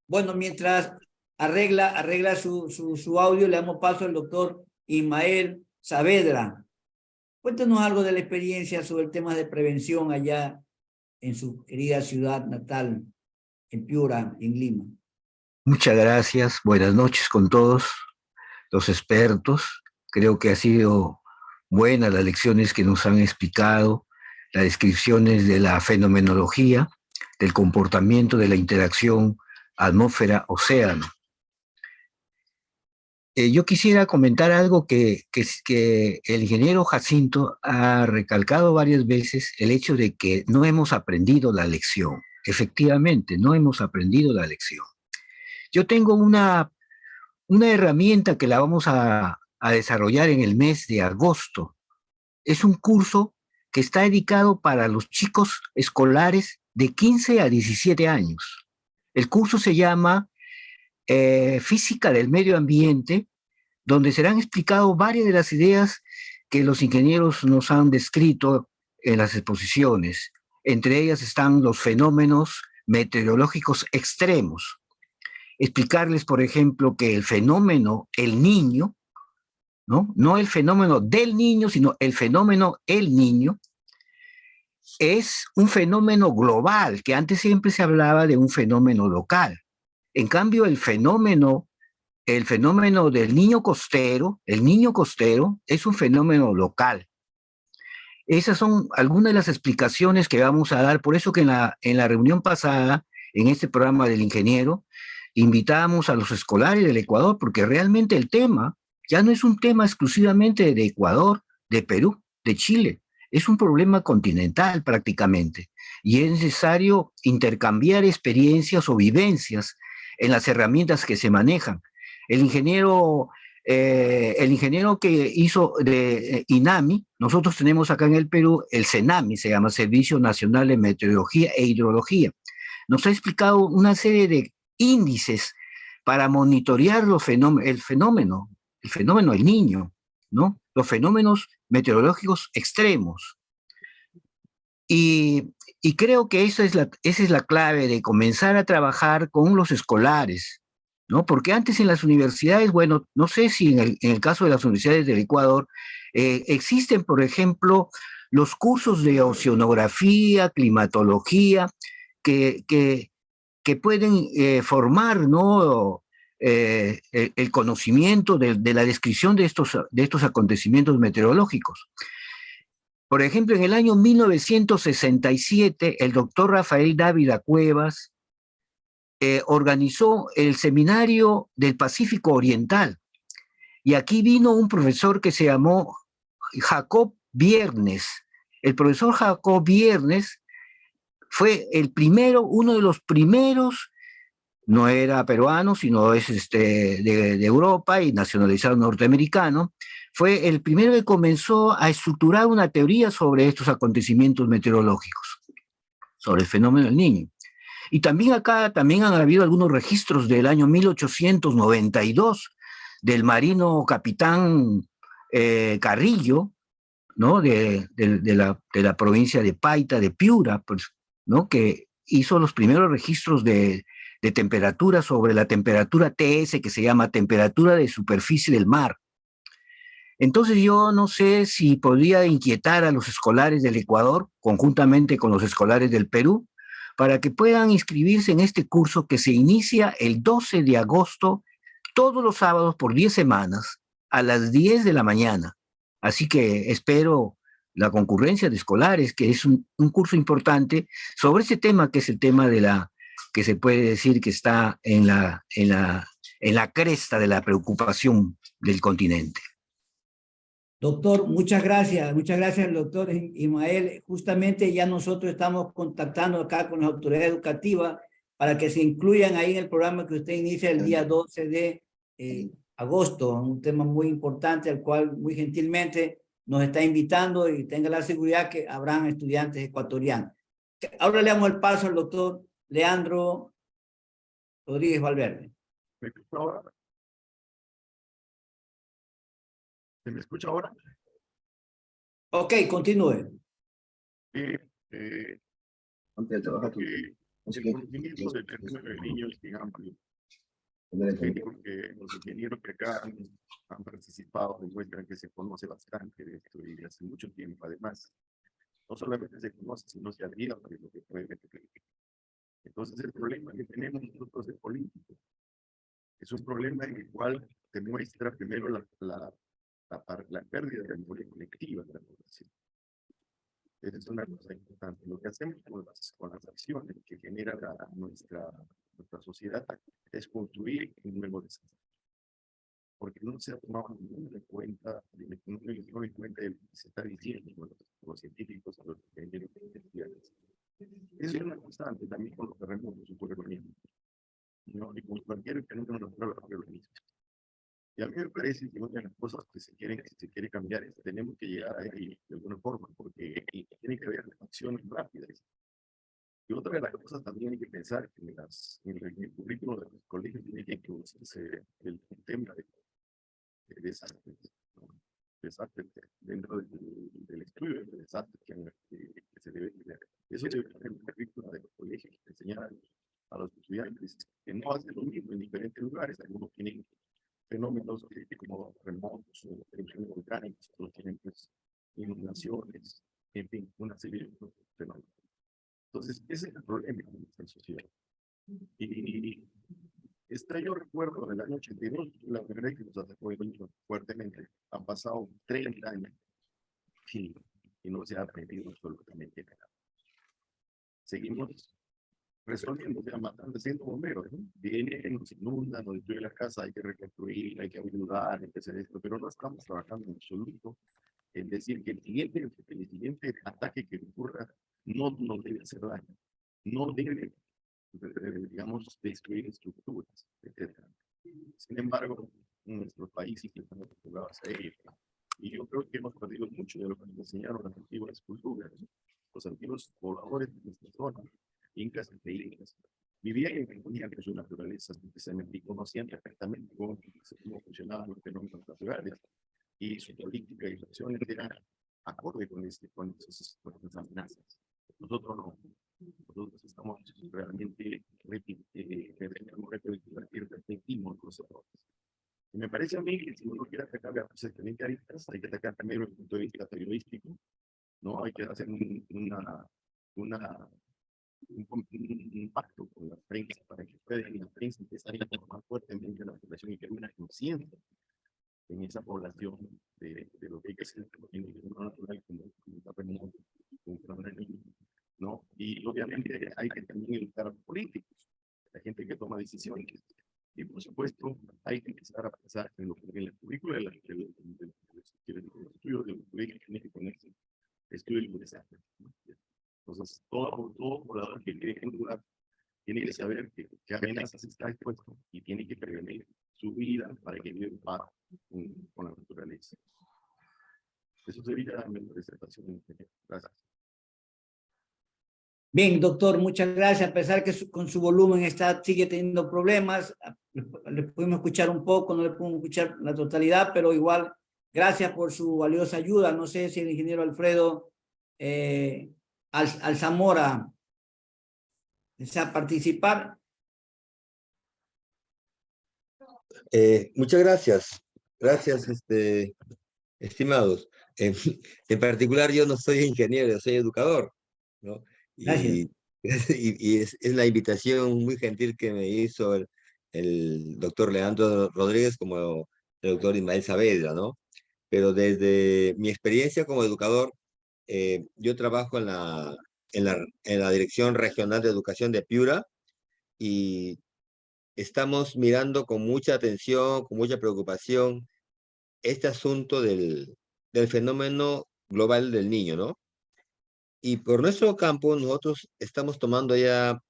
S1: Bueno, mientras arregla su audio, le damos paso al doctor Ismael Saavedra. Cuéntanos algo de la experiencia sobre el tema de prevención allá en su querida ciudad natal, en Piura, en Lima.
S6: Muchas gracias. Buenas noches con todos los expertos. Creo que ha sido buenas las lecciones que nos han explicado, las descripciones de la fenomenología, del comportamiento de la interacción atmósfera-océano. Yo quisiera comentar algo que el ingeniero Jacinto ha recalcado varias veces, el hecho de que no hemos aprendido la lección. Efectivamente, no hemos aprendido la lección. Yo tengo una herramienta que la vamos a desarrollar en el mes de agosto. Es un curso que está dedicado para los chicos escolares de 15 a 17 años. El curso se llama Física del Medio Ambiente, donde serán explicadas varias de las ideas que los ingenieros nos han descrito en las exposiciones. Entre ellas están los fenómenos meteorológicos extremos. Explicarles, por ejemplo, que el fenómeno El Niño, no el fenómeno del niño, sino el fenómeno El Niño, es un fenómeno global, que antes siempre se hablaba de un fenómeno local. En cambio, el fenómeno del niño costero, el niño costero es un fenómeno local. Esas son algunas de las explicaciones que vamos a dar. Por eso que en la reunión pasada, en este programa del ingeniero, invitamos a los escolares del Ecuador, porque realmente el tema ya no es un tema exclusivamente de Ecuador, de Perú, de Chile. Es un problema continental prácticamente. Y es necesario intercambiar experiencias o vivencias en las herramientas que se manejan. El ingeniero que hizo de INAMI, nosotros tenemos acá en el Perú el CENAMI, se llama Servicio Nacional de Meteorología e Hidrología. Nos ha explicado una serie de índices para monitorear el fenómeno del niño, ¿no? Los fenómenos meteorológicos extremos. Y creo que esa es la clave de comenzar a trabajar con los escolares, ¿no? Porque antes en las universidades, bueno, no sé si en el caso de las universidades del Ecuador, existen, por ejemplo, los cursos de oceanografía, climatología, que pueden formar, ¿no? El conocimiento de la descripción de estos acontecimientos meteorológicos. Por ejemplo, en el año 1967, el doctor Rafael Dávila Cuevas organizó el Seminario del Pacífico Oriental. Y aquí vino un profesor que se llamó Jacob Viernes. El profesor Jacob Viernes fue el primero, uno de los primeros, no era peruano, sino es de Europa y nacionalizado norteamericano, fue el primero que comenzó a estructurar una teoría sobre estos acontecimientos meteorológicos, sobre el fenómeno del Niño. Y también acá también han habido algunos registros del año 1892 del marino capitán Carrillo, ¿no? de la provincia de Paita, de Piura, pues, ¿no? Que hizo los primeros registros de temperatura sobre la temperatura TS, que se llama temperatura de superficie del mar. Entonces yo no sé si podría inquietar a los escolares del Ecuador, conjuntamente con los escolares del Perú, para que puedan inscribirse en este curso que se inicia el 12 de agosto, todos los sábados por 10 semanas, a las 10 de la mañana. Así que espero la concurrencia de escolares, que es un curso importante sobre ese tema, que es el tema de que se puede decir que está en la cresta de la preocupación del continente.
S1: Doctor, muchas gracias, doctor Ismael. Justamente ya nosotros estamos contactando acá con las autoridades educativas para que se incluyan ahí en el programa que usted inicia el día 12 de agosto, un tema muy importante al cual muy gentilmente nos está invitando, y tenga la seguridad que habrán estudiantes ecuatorianos. Ahora le damos el paso al doctor Leandro Rodríguez Valverde.
S5: ¿Me escucha ahora? ¿Se me escucha ahora?
S1: Ok, continúe.
S5: El conocimiento del fenómeno del niño es bien amplio. Los ingenieros que acá han participado demuestran que se conoce bastante de esto y hace mucho tiempo. Además, no solamente se conoce, sino se admira de lo que puede meter. Entonces, el problema que tenemos nosotros es político. Es un problema en el cual demuestra primero la pérdida de la memoria colectiva de la población. Esa es una cosa importante. Lo que hacemos con las acciones que genera nuestra sociedad es construir un nuevo desarrollo. Porque no se ha tomado ninguna cuenta, no en cuenta de lo que se está diciendo los científicos, los ingenieros industriales. Eso es una constante también con los terremotos ocurre lo mismo. ¿No? Y con cualquier fenómeno natural ocurre lo mismo. Y a mí me parece que una de las cosas que se quiere cambiar es que tenemos que llegar ahí de alguna forma, porque tiene que haber acciones rápidas. Y otra de las cosas también hay que pensar que en el currículo de los colegios tiene que introducirse el tema de desastres, ¿no? Desastres dentro del estudio de desastres que se debe tener. Eso debe tener el currículo de los colegios, enseñar a los estudiantes que no hacen lo mismo en diferentes lugares. Algunos tienen fenómenos como terremotos o erupciones volcánicas, otros tienen pues inundaciones, en fin, una serie de fenómenos. Entonces, ese es el problema de nuestra sociedad. Y yo recuerdo del año 82, la primera vez que nos atacó el niño fuertemente. Han pasado 30 años y no se ha aprendido absolutamente nada. Seguimos resolviendo, o sea, matando, siendo bomberos, ¿no? Vienen, nos inundan, nos destruyen las casas, hay que reconstruir, hay que ayudar, hay que hacer esto, pero no estamos trabajando en absoluto en decir que el siguiente ataque que ocurra no nos debe hacer daño, no debe, digamos, destruir estructuras, etc. Sin embargo, en nuestros países estamos acostumbrados a ello. Y yo creo que hemos perdido mucho de lo que nos enseñaron las antiguas culturas, ¿no? Los antiguos pobladores de nuestra zona, incas e incas, vivían en armonía con su naturaleza, precisamente, y conocían perfectamente cómo funcionaban los fenómenos naturales, y su política y sus acciones eran acorde con esas amenazas. Nosotros no. Nosotros estamos realmente repetimos los errores. Y me parece a mí que si uno quiere atacar a los extremistas, hay que atacar también desde el punto de vista periodístico, ¿no? Hay que hacer un pacto con la prensa para que pueda la prensa empezar a informar fuertemente a la población y que haya una conciencia en esa población de lo que hay que hacer en el mundo natural como está pendiente, ¿no? Y obviamente hay que también educar a los políticos, la gente que toma decisiones. Y por supuesto hay que empezar a pensar en el currículo de los estudio de que tiene que ponerse, estudio de desastre. Entonces, todo poblador que quiere jugar tiene que saber que amenazas está expuesto y tiene que prevenir su vida para que viva en paz con la naturaleza. Eso sería mi presentación. Gracias.
S1: Bien, doctor, muchas gracias. A pesar que con su volumen sigue teniendo problemas, le pudimos escuchar un poco, no le pudimos escuchar la totalidad, pero igual, gracias por su valiosa ayuda. No sé si el ingeniero Alfredo Alzamora desea participar.
S7: Muchas gracias. Gracias, estimados. En particular, yo no soy ingeniero, soy educador, ¿no?
S1: Gracias.
S7: Y es la invitación muy gentil que me hizo el doctor Leandro Rodríguez como el doctor Ismael Saavedra, ¿no? Pero desde mi experiencia como educador, yo trabajo en la Dirección Regional de Educación de Piura y estamos mirando con mucha atención, con mucha preocupación, este asunto del fenómeno global del niño, ¿no? Y por nuestro campo, nosotros estamos tomando ya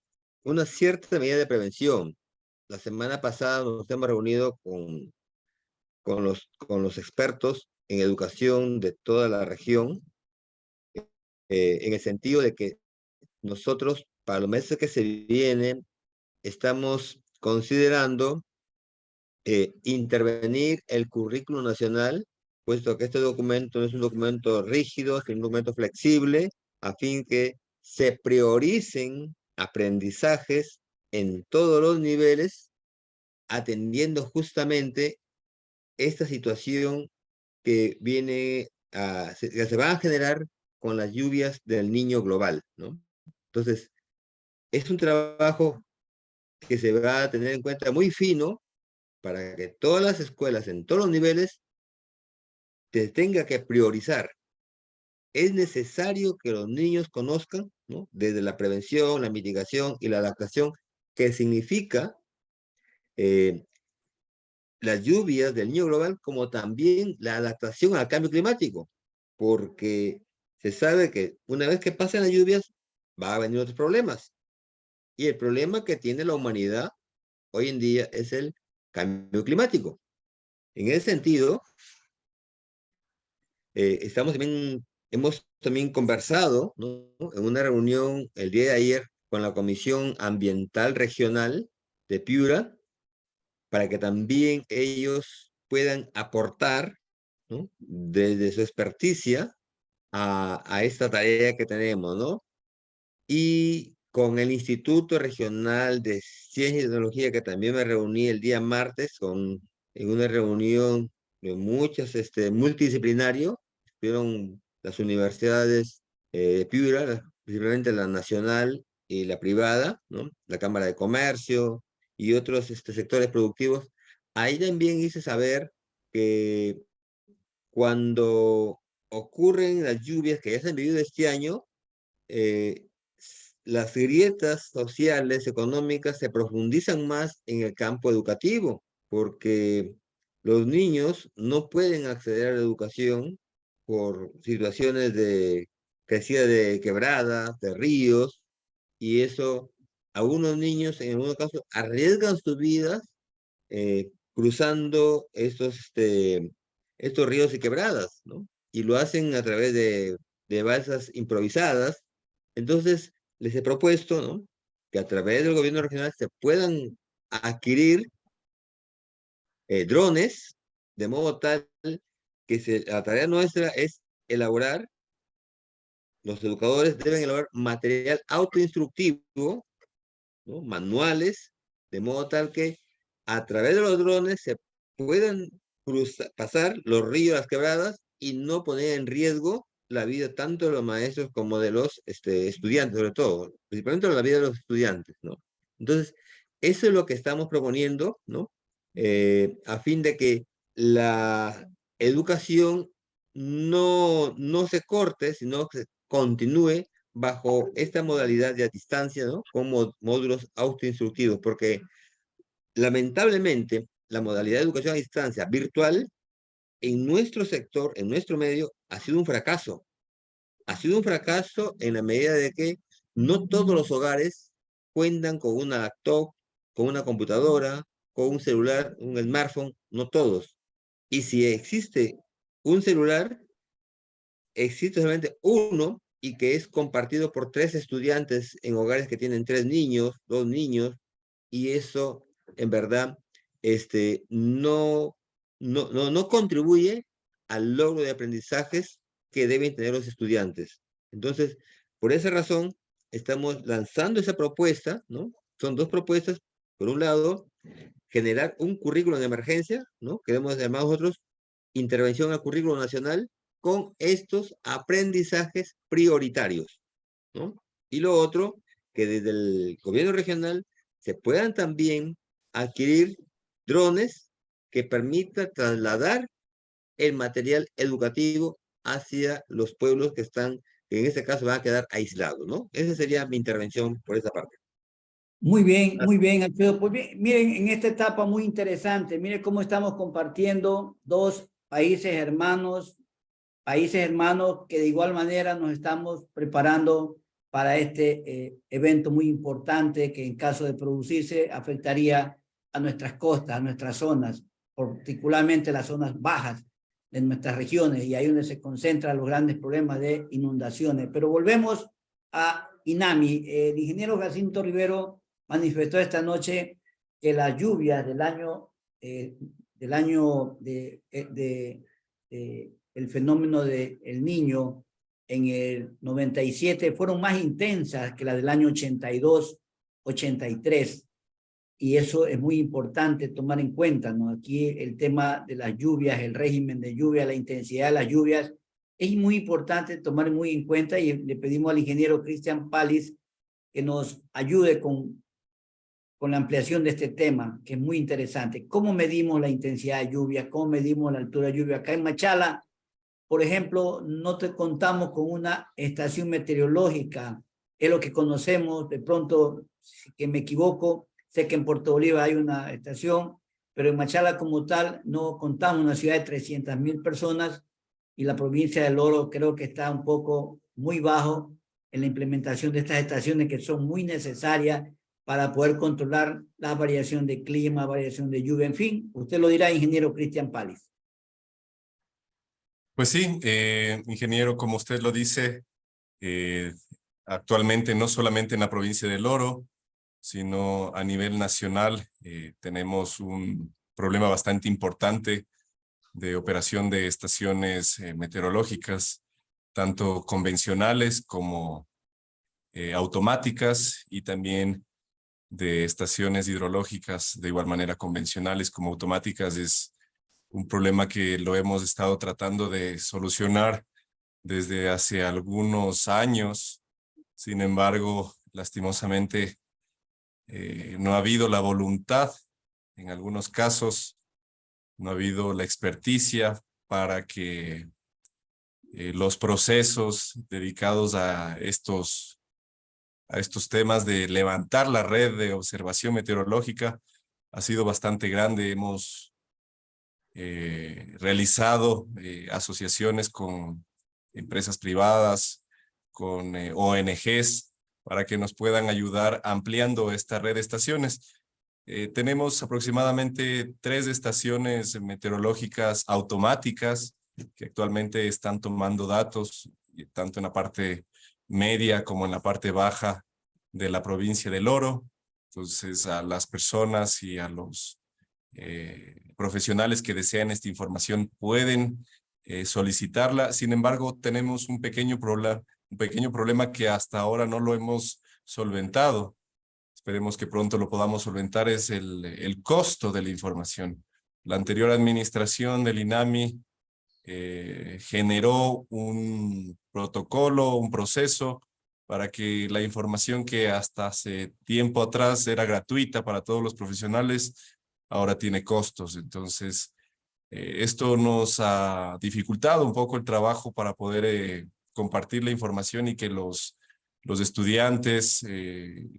S7: una cierta medida de prevención. La semana pasada nos hemos reunido con los expertos en educación de toda la región, en el sentido de que nosotros, para los meses que se vienen, estamos considerando intervenir el currículo nacional, puesto que este documento no es un documento rígido, es un documento flexible, a fin que se prioricen aprendizajes en todos los niveles, atendiendo justamente esta situación que que se va a generar con las lluvias del Niño global, ¿no? Entonces, es un trabajo que se va a tener en cuenta muy fino, para que todas las escuelas en todos los niveles te tenga que priorizar. Es necesario que los niños conozcan, ¿no? Desde la prevención, la mitigación y la adaptación, que significa las lluvias del Niño global, como también la adaptación al cambio climático, porque se sabe que una vez que pasen las lluvias, va a venir otros problemas. Y el problema que tiene la humanidad hoy en día es el cambio climático. En ese sentido, hemos también conversado, ¿no? En una reunión el día de ayer con la Comisión Ambiental Regional de Piura, para que también ellos puedan aportar, ¿no? Desde su experticia a esta tarea que tenemos, ¿no? Y con el Instituto Regional de Ciencia y Tecnología, que también me reuní el día martes en una reunión de multidisciplinario, estuvieron las universidades de Piura, principalmente la nacional y la privada, ¿no? La Cámara de Comercio y otros sectores productivos. Ahí también hice saber que cuando ocurren las lluvias que ya se han vivido este año, eh, las grietas sociales, económicas, se profundizan más en el campo educativo, porque los niños no pueden acceder a la educación por situaciones de crecida de quebradas, de ríos, y eso, algunos niños en algunos casos arriesgan sus vidas cruzando estos ríos y quebradas, ¿no? Y lo hacen a través de balsas improvisadas. Entonces, les he propuesto, ¿no? Que a través del gobierno regional se puedan adquirir drones, de modo tal que la tarea nuestra es elaborar, los educadores deben elaborar material autoinstructivo, ¿no? Manuales, de modo tal que a través de los drones se puedan pasar los ríos, las quebradas, y no poner en riesgo la vida tanto de los maestros como de los estudiantes, sobre todo, principalmente la vida de los estudiantes, ¿no? Entonces, eso es lo que estamos proponiendo, ¿no? A fin de que la educación no se corte, sino que continúe bajo esta modalidad de a distancia, ¿no? Como módulos autoinstructivos, porque lamentablemente la modalidad de educación a distancia virtual en nuestro sector, en nuestro medio, ha sido un fracaso. Ha sido un fracaso en la medida de que no todos los hogares cuentan con una laptop, con una computadora, con un celular, un smartphone, no todos. Y si existe un celular, existe solamente uno y que es compartido por 3 estudiantes en hogares que tienen 3 niños, 2 niños, y eso en verdad no contribuye al logro de aprendizajes que deben tener los estudiantes. Entonces, por esa razón, estamos lanzando esa propuesta, ¿no? Son 2 propuestas. Por un lado, generar un currículo de emergencia, ¿no? Queremos llamar nosotros intervención al currículo nacional con estos aprendizajes prioritarios, ¿no? Y lo otro, que desde el gobierno regional se puedan también adquirir drones que permitan trasladar el material educativo hacia los pueblos que están, que en este caso van a quedar aislados, ¿no? Esa sería mi intervención por esa parte.
S1: Muy bien, Alfredo. Pues bien, miren, en esta etapa muy interesante, miren cómo estamos compartiendo dos países hermanos que de igual manera nos estamos preparando para este evento muy importante que en caso de producirse afectaría a nuestras costas, a nuestras zonas, particularmente las zonas bajas de nuestras regiones, y ahí donde se concentran los grandes problemas de inundaciones. Pero volvemos a INAMI. El ingeniero Jacinto Rivero manifestó esta noche que las lluvias del año el fenómeno del Niño en el 97 fueron más intensas que las del año 82, 83. Y eso es muy importante tomar en cuenta, ¿no? Aquí el tema de las lluvias, el régimen de lluvia, la intensidad de las lluvias, es muy importante tomar muy en cuenta, y le pedimos al ingeniero Cristian Palis que nos ayude con la ampliación de este tema, que es muy interesante. ¿Cómo medimos la intensidad de lluvia? ¿Cómo medimos la altura de lluvia? Acá en Machala, por ejemplo, no contamos con una estación meteorológica, es lo que conocemos. De pronto, que me equivoco, sé que en Puerto Bolívar hay una estación, pero en Machala como tal no contamos, una ciudad de 300,000 personas, y la provincia del Oro creo que está un poco muy bajo en la implementación de estas estaciones que son muy necesarias para poder controlar la variación de clima, variación de lluvia, en fin. Usted lo dirá, ingeniero Cristian Palis.
S3: Pues sí, ingeniero, como usted lo dice, actualmente no solamente en la provincia del Oro, sino a nivel nacional tenemos un problema bastante importante de operación de estaciones meteorológicas, tanto convencionales como automáticas, y también de estaciones hidrológicas de igual manera convencionales como automáticas. Es un problema que lo hemos estado tratando de solucionar desde hace algunos años. Sin embargo, lastimosamente, no ha habido la voluntad, en algunos casos, no ha habido la experticia para que los procesos dedicados a estos temas de levantar la red de observación meteorológica ha sido bastante grande. Hemos realizado asociaciones con empresas privadas, con ONGs, para que nos puedan ayudar ampliando esta red de estaciones. Tenemos aproximadamente 3 estaciones meteorológicas automáticas que actualmente están tomando datos, tanto en la parte media como en la parte baja de la provincia del Oro. Entonces, a las personas y a los profesionales que desean esta información pueden solicitarla. Sin embargo, tenemos un pequeño problema que hasta ahora no lo hemos solventado. Esperemos que pronto lo podamos solventar. Es el costo de la información. La anterior administración del INAMI generó un protocolo, un proceso para que la información que hasta hace tiempo atrás era gratuita para todos los profesionales, ahora tiene costos. Entonces, esto nos ha dificultado un poco el trabajo para poder compartir la información y que los estudiantes,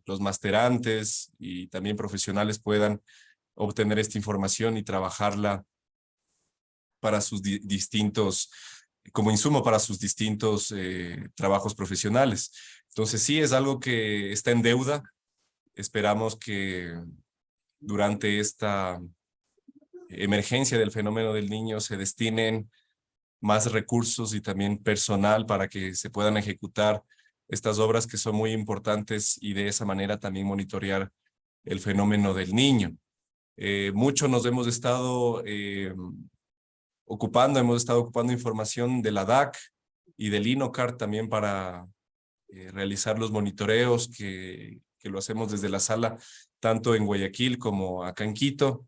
S3: los masterantes y también profesionales puedan obtener esta información y trabajarla para sus como insumo para sus distintos trabajos profesionales. Entonces sí, es algo que está en deuda. Esperamos que durante esta emergencia del fenómeno del niño se destinen más recursos y también personal para que se puedan ejecutar estas obras que son muy importantes y de esa manera también monitorear el fenómeno del niño. Mucho nos hemos estado hemos estado ocupando información de la DAC y del INOCAR también para realizar los monitoreos que lo hacemos desde la sala, tanto en Guayaquil como acá en Quito.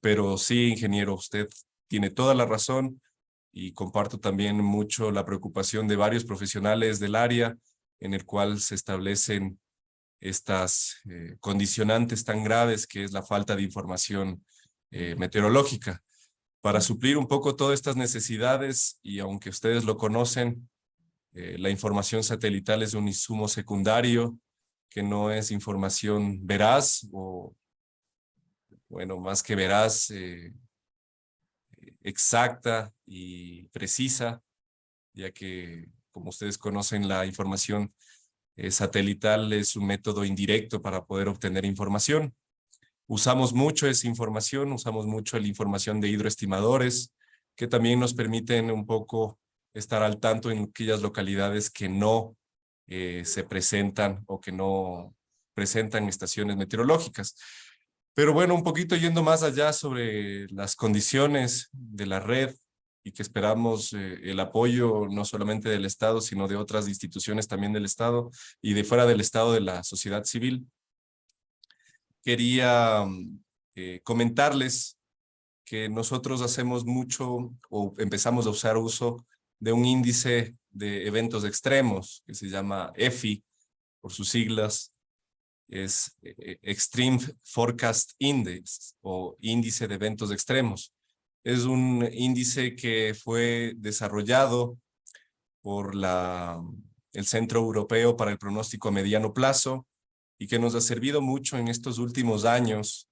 S3: Pero sí, ingeniero, usted tiene toda la razón y comparto también mucho la preocupación de varios profesionales del área en el cual se establecen estas condicionantes tan graves que es la falta de información meteorológica. Para suplir un poco todas estas necesidades, y aunque ustedes lo conocen, la información satelital es un insumo secundario que no es información veraz o, bueno, más que veraz, exacta y precisa, ya que, como ustedes conocen, la información satelital es un método indirecto para poder obtener información. Usamos mucho esa información, usamos mucho la información de hidroestimadores, que también nos permiten un poco estar al tanto en aquellas localidades que no se presentan o que no presentan estaciones meteorológicas. Pero bueno, un poquito yendo más allá sobre las condiciones de la red y que esperamos el apoyo no solamente del Estado, sino de otras instituciones también del Estado y de fuera del Estado de la sociedad civil. Quería comentarles que nosotros hacemos mucho o empezamos a usar uso de un índice de eventos extremos que se llama EFI por sus siglas. Es Extreme Forecast Index o índice de eventos extremos. Es un índice que fue desarrollado por el Centro Europeo para el Pronóstico a Mediano Plazo y que nos ha servido mucho en estos últimos años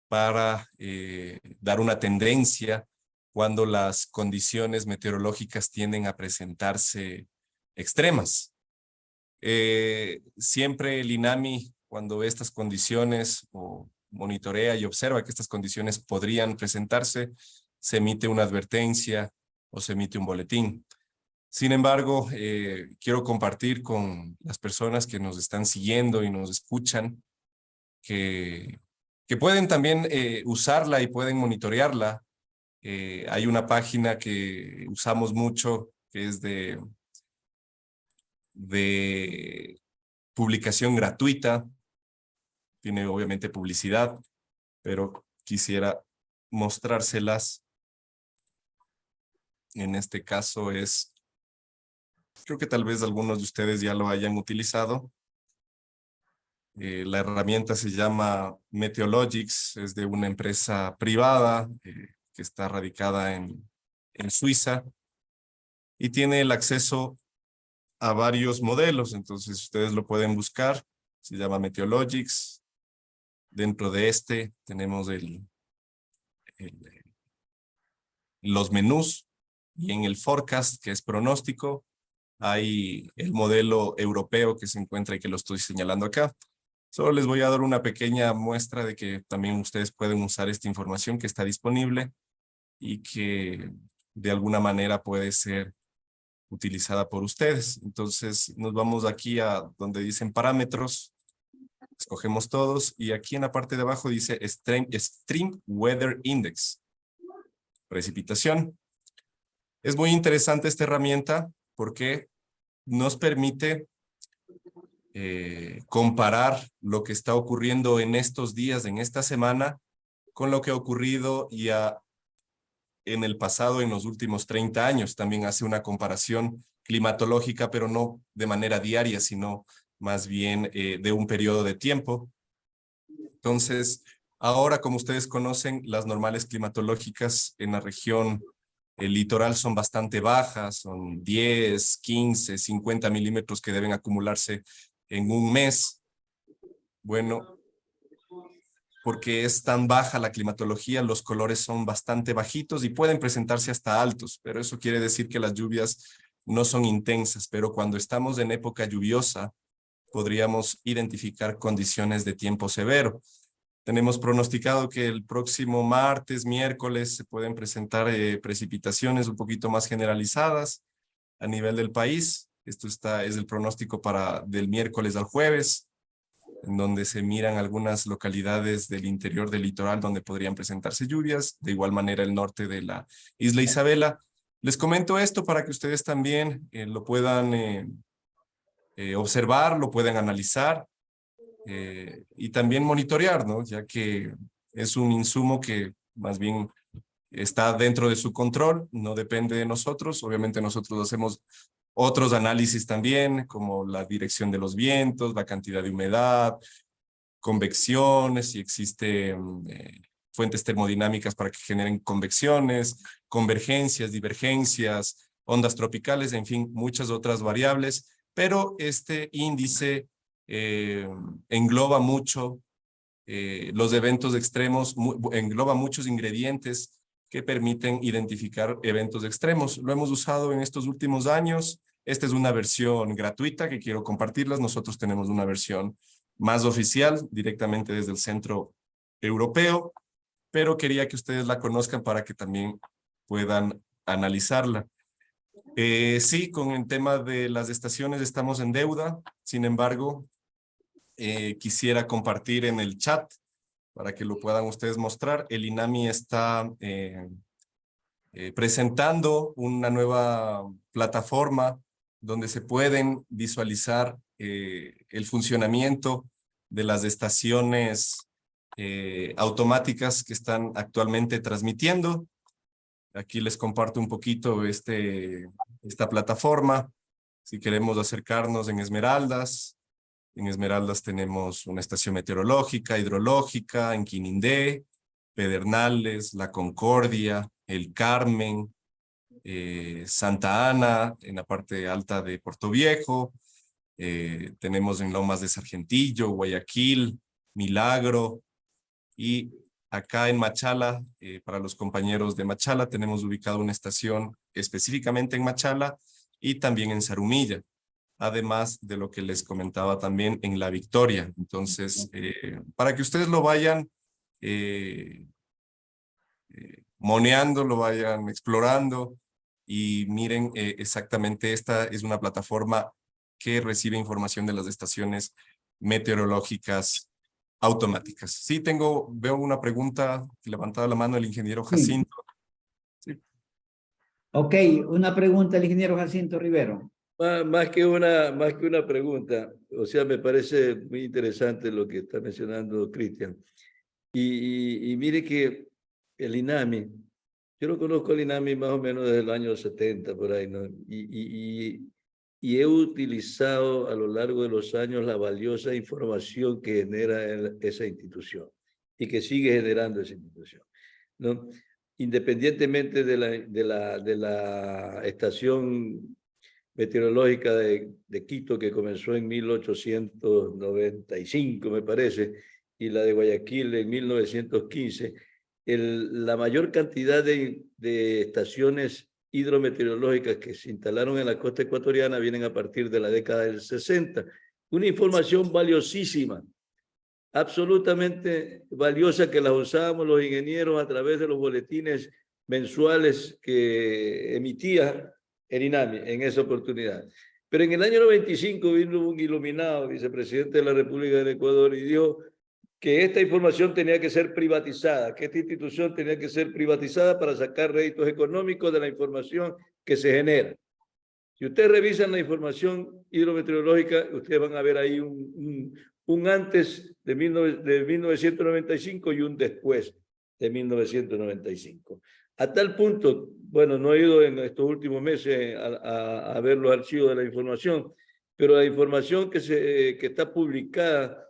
S3: para dar una tendencia cuando las condiciones meteorológicas tienden a presentarse extremas. Siempre el INAMI, cuando ve estas condiciones o monitorea y observa que estas condiciones podrían presentarse, se emite una advertencia o se emite un boletín. Sin embargo, quiero compartir con las personas que nos están siguiendo y nos escuchan que pueden también usarla y pueden monitorearla. Hay una página que usamos mucho que es de publicación gratuita. Tiene obviamente publicidad, pero quisiera mostrárselas. En este caso creo que tal vez algunos de ustedes ya lo hayan utilizado. La herramienta se llama Meteologics, es de una empresa privada que está radicada en Suiza y tiene el acceso a varios modelos, entonces ustedes lo pueden buscar, se llama Meteologics. Dentro de tenemos los menús y en el forecast, que es pronóstico, hay el modelo europeo que se encuentra y que lo estoy señalando acá. Solo les voy a dar una pequeña muestra de que también ustedes pueden usar esta información que está disponible y que de alguna manera puede ser utilizada por ustedes. Entonces nos vamos aquí a donde dicen parámetros, escogemos todos y aquí en la parte de abajo dice Extreme Weather Index, precipitación. Es muy interesante esta herramienta porque nos permite comparar lo que está ocurriendo en estos días, en esta semana, con lo que ha ocurrido ya en el pasado, en los últimos 30 años. También hace una comparación climatológica, pero no de manera diaria, sino más bien de un periodo de tiempo. Entonces, ahora, como ustedes conocen, las normales climatológicas en la región litoral son bastante bajas, son 10, 15, 50 milímetros que deben acumularse en un mes. Bueno, porque es tan baja la climatología, los colores son bastante bajitos y pueden presentarse hasta altos, pero eso quiere decir que las lluvias no son intensas, pero cuando estamos en época lluviosa, podríamos identificar condiciones de tiempo severo. Tenemos pronosticado que el próximo martes, miércoles, se pueden presentar precipitaciones un poquito más generalizadas a nivel del país. Esto es el pronóstico del miércoles al jueves, en donde se miran algunas localidades del interior del litoral donde podrían presentarse lluvias, de igual manera el norte de la isla Isabela. Les comento esto para que ustedes también lo puedan observar, lo puedan analizar y también monitorear, ¿no? Ya que es un insumo que más bien está dentro de su control, no depende de nosotros. Obviamente nosotros hacemos otros análisis también, como la dirección de los vientos, la cantidad de humedad, convecciones, si existen fuentes termodinámicas para que generen convecciones, convergencias, divergencias, ondas tropicales, en fin, muchas otras variables, pero este índice engloba mucho los eventos extremos, engloba muchos ingredientes que permiten identificar eventos extremos. Lo hemos usado en estos últimos años. Esta es una versión gratuita que quiero compartirlas. Nosotros tenemos una versión más oficial, directamente desde el Centro Europeo, pero quería que ustedes la conozcan para que también puedan analizarla. Sí, con el tema de las estaciones estamos en deuda. Sin embargo, quisiera compartir en el chat para que lo puedan ustedes mostrar. El INAMI está presentando una nueva plataforma donde se pueden visualizar el funcionamiento de las estaciones automáticas que están actualmente transmitiendo. Aquí les comparto un poquito esta plataforma. Si queremos acercarnos en Esmeraldas tenemos una estación meteorológica, hidrológica, en Quinindé, Pedernales, La Concordia, El Carmen, Santa Ana, en la parte alta de Puerto Viejo. Tenemos en Lomas de Sargentillo, Guayaquil, Milagro, y acá en Machala, para los compañeros de Machala, tenemos ubicado una estación específicamente en Machala y también en Zarumilla, además de lo que les comentaba también en La Victoria. Entonces, para que ustedes lo vayan moneando, lo vayan explorando y miren exactamente, esta es una plataforma que recibe información de las estaciones meteorológicas automáticas. Sí, veo una pregunta levantada la mano el ingeniero Jacinto. Sí.
S1: Ok, una pregunta al ingeniero Jacinto Rivero.
S2: Más que una pregunta, o sea, me parece muy interesante lo que está mencionando Cristian. Y mire que el INAMI, yo lo conozco al INAMI más o menos desde el año 70, por ahí, ¿no? Y he utilizado a lo largo de los años la valiosa información que genera esa institución y que sigue generando esa institución, ¿no? Independientemente de la estación meteorológica de Quito, que comenzó en 1895, me parece, y la de Guayaquil en 1915, la mayor cantidad de estaciones hidrometeorológicas que se instalaron en la costa ecuatoriana vienen a partir de la década del 60. Una información valiosísima, absolutamente valiosa, que la usábamos los ingenieros a través de los boletines mensuales que emitía el INAMI en esa oportunidad. Pero en el año 95 vino un iluminado vicepresidente de la República del Ecuador y dijo que esta información tenía que ser privatizada, que esta institución tenía que ser privatizada para sacar réditos económicos de la información que se genera. Si ustedes revisan la información hidrometeorológica, ustedes van a ver ahí un antes de 1995 y un después de 1995. A tal punto, bueno, no he ido en estos últimos meses a ver los archivos de la información, pero la información que está publicada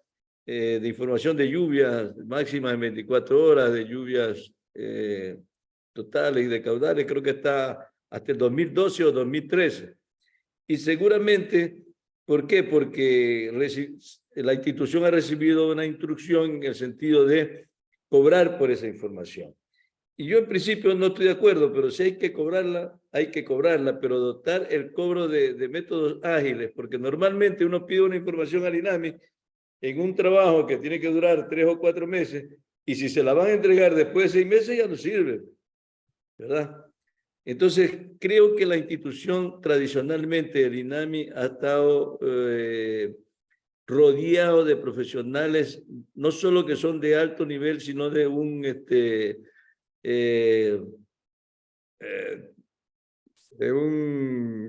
S2: de información de lluvias máximas en 24 horas, de lluvias totales y de caudales, creo que está hasta el 2012 o 2013. Y seguramente, ¿por qué? Porque la institución ha recibido una instrucción en el sentido de cobrar por esa información. Y yo en principio no estoy de acuerdo, pero si hay que cobrarla, pero dotar el cobro de métodos ágiles, porque normalmente uno pide una información al INAMI en un trabajo que tiene que durar 3 o 4 meses, y si se la van a entregar después de 6 meses ya no sirve, ¿verdad? Entonces, creo que la institución tradicionalmente, el INAMI, ha estado rodeado de profesionales, no solo que son de alto nivel, sino de un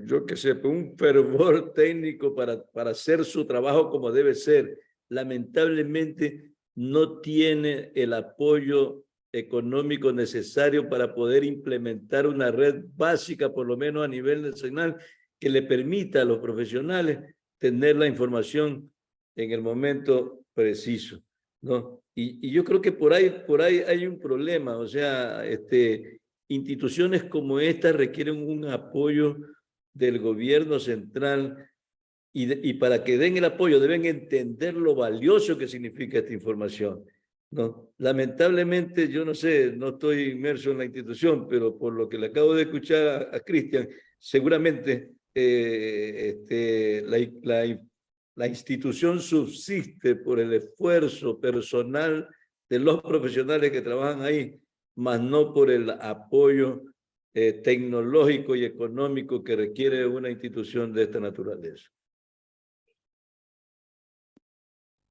S2: yo qué sé, un fervor técnico para hacer su trabajo como debe ser. Lamentablemente no tiene el apoyo económico necesario para poder implementar una red básica, por lo menos a nivel nacional, que le permita a los profesionales tener la información en el momento preciso, ¿no? Y yo creo que por ahí hay un problema, o sea, instituciones como esta requieren un apoyo del gobierno central y para que den el apoyo deben entender lo valioso que significa esta información, ¿no? Lamentablemente, yo no sé, no estoy inmerso en la institución, pero por lo que le acabo de escuchar a Cristian, seguramente la institución subsiste por el esfuerzo personal de los profesionales que trabajan ahí, más no por el apoyo tecnológico y económico que requiere una institución de esta naturaleza.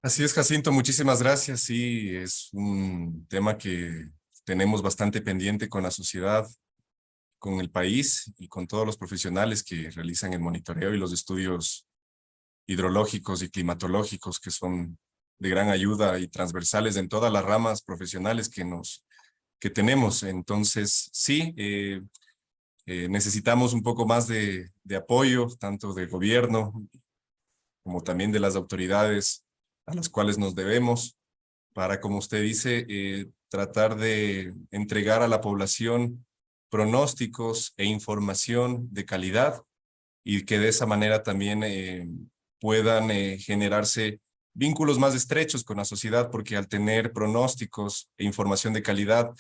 S3: Así es, Jacinto, muchísimas gracias. Sí, es un tema que tenemos bastante pendiente con la sociedad, con el país y con todos los profesionales que realizan el monitoreo y los estudios hidrológicos y climatológicos, que son de gran ayuda y transversales en todas las ramas profesionales que tenemos. Entonces, sí, necesitamos un poco más de apoyo, tanto del gobierno como también de las autoridades a las cuales nos debemos, para, como usted dice, tratar de entregar a la población pronósticos e información de calidad y que de esa manera también puedan generarse vínculos más estrechos con la sociedad, porque al tener pronósticos e información de calidad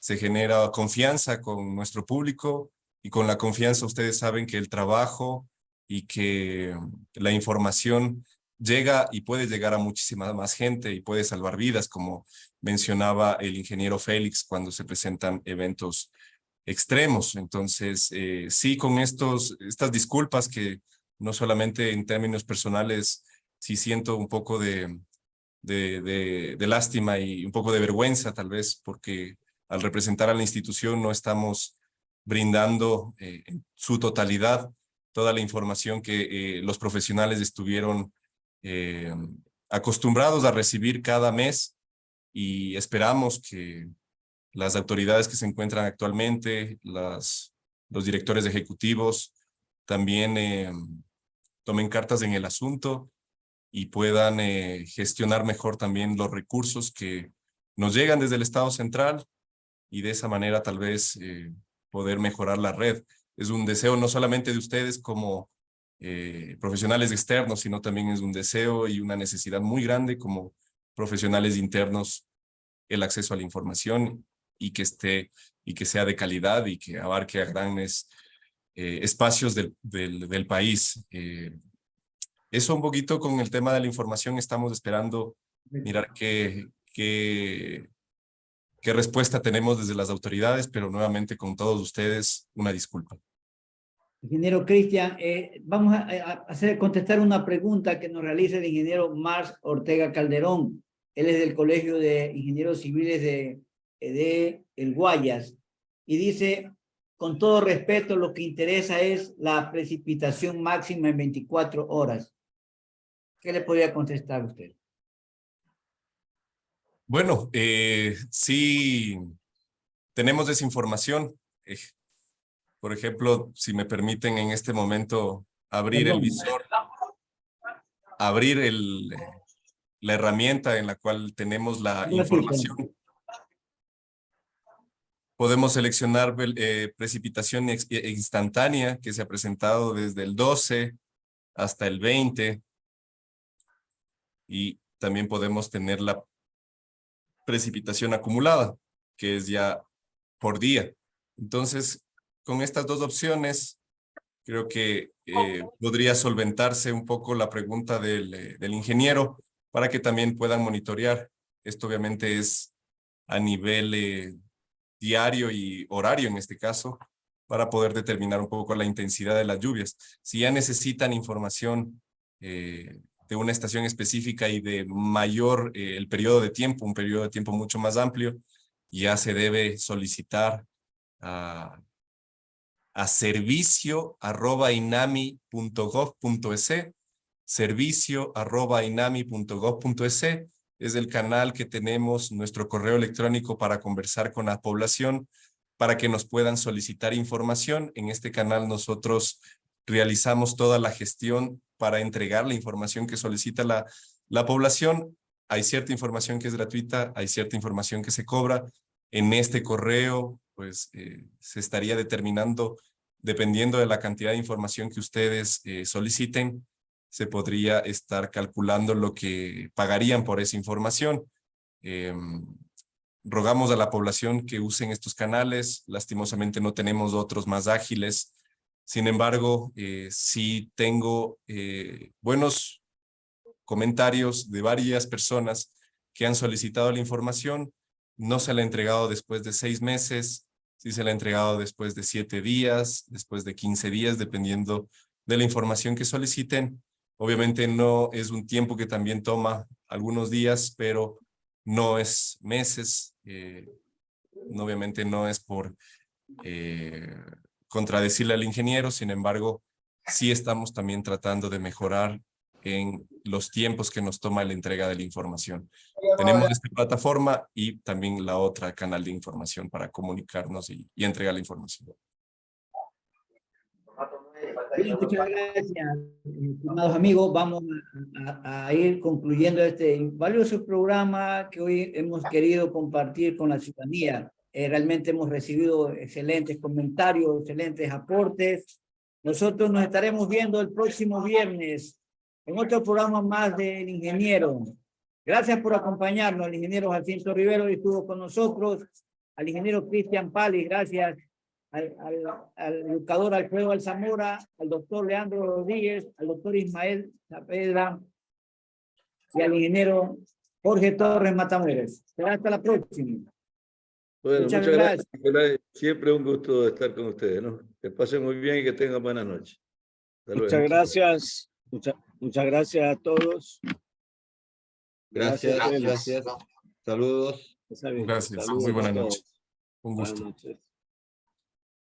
S3: se genera confianza con nuestro público, y con la confianza ustedes saben que el trabajo y que la información llega y puede llegar a muchísima más gente y puede salvar vidas, como mencionaba el ingeniero Félix cuando se presentan eventos extremos. Entonces, sí, con estas disculpas que no solamente en términos personales, sí siento un poco de lástima y un poco de vergüenza tal vez, porque al representar a la institución no estamos brindando en su totalidad toda la información que los profesionales estuvieron acostumbrados a recibir cada mes, y esperamos que las autoridades que se encuentran actualmente, los directores ejecutivos, también tomen cartas en el asunto y puedan gestionar mejor también los recursos que nos llegan desde el Estado central, y de esa manera tal vez poder mejorar la red. Es un deseo no solamente de ustedes como profesionales externos, sino también es un deseo y una necesidad muy grande como profesionales internos, el acceso a la información y que sea de calidad y que abarque a grandes espacios del país. Eso un poquito con el tema de la información. Estamos esperando mirar qué respuesta tenemos desde las autoridades, pero nuevamente con todos ustedes, una disculpa.
S1: Ingeniero Cristian, vamos a contestar una pregunta que nos realiza el ingeniero Mars Ortega Calderón. Él es del Colegio de Ingenieros Civiles de El Guayas, y dice: con todo respeto, lo que interesa es la precipitación máxima en 24 horas. ¿Qué le podría contestar a usted?
S3: Bueno, sí tenemos desinformación. Por ejemplo, si me permiten en este momento abrir el visor, abrir la herramienta en la cual tenemos la información. Podemos seleccionar precipitación instantánea que se ha presentado desde el 12 hasta el 20. Y también podemos tener precipitación acumulada, que es ya por día. Entonces, con estas dos opciones, creo que podría solventarse un poco la pregunta del ingeniero para que también puedan monitorear. Esto obviamente es a nivel diario y horario en este caso, para poder determinar un poco la intensidad de las lluvias. Si ya necesitan información de una estación específica y de mayor el periodo de tiempo, un periodo de tiempo mucho más amplio, ya se debe solicitar a servicio@inami.gov.es. servicio@inami.gov.es es el canal que tenemos, nuestro correo electrónico para conversar con la población, para que nos puedan solicitar información. En este canal nosotros realizamos toda la gestión para entregar la información que solicita la población. Hay cierta información que es gratuita, hay cierta información que se cobra. En este correo, pues, se estaría determinando, dependiendo de la cantidad de información que ustedes soliciten, se podría estar calculando lo que pagarían por esa información. Rogamos a la población que usen estos canales. Lastimosamente no tenemos otros más ágiles. Sin embargo, sí tengo buenos comentarios de varias personas que han solicitado la información. No se la ha entregado después de 6 meses, sí se la ha entregado después de 7 días, después de 15 días, dependiendo de la información que soliciten. Obviamente no es un tiempo que también toma algunos días, pero no es meses. Obviamente no es por contradecirle al ingeniero, sin embargo, sí estamos también tratando de mejorar en los tiempos que nos toma la entrega de la información. Tenemos esta plataforma y también la otra canal de información para comunicarnos y entregar la información.
S1: Bien, muchas gracias, estimados amigos. Vamos a ir concluyendo este valioso programa que hoy hemos querido compartir con la ciudadanía. Realmente hemos recibido excelentes comentarios, excelentes aportes. Nosotros nos estaremos viendo el próximo viernes en otro programa más del ingeniero. Gracias por acompañarnos. El ingeniero Jacinto Rivero estuvo con nosotros, al ingeniero Cristian Pali, gracias. Al educador Alfredo Alzamora, al doctor Leandro Rodríguez, al doctor Ismael Zapedra y al ingeniero Jorge Torres Matamoros. Será hasta la próxima.
S2: Bueno,
S1: muchas
S2: gracias. Nicolás. Siempre un gusto estar con ustedes, ¿no? Que pasen muy bien y que tengan buena noche.
S4: Muchas gracias. Muchas gracias a todos.
S7: Gracias. Saludos.
S3: Gracias.
S4: Saludos
S3: Muy buenas
S4: a todos.
S3: noches. Un gusto.
S4: Buenas noches.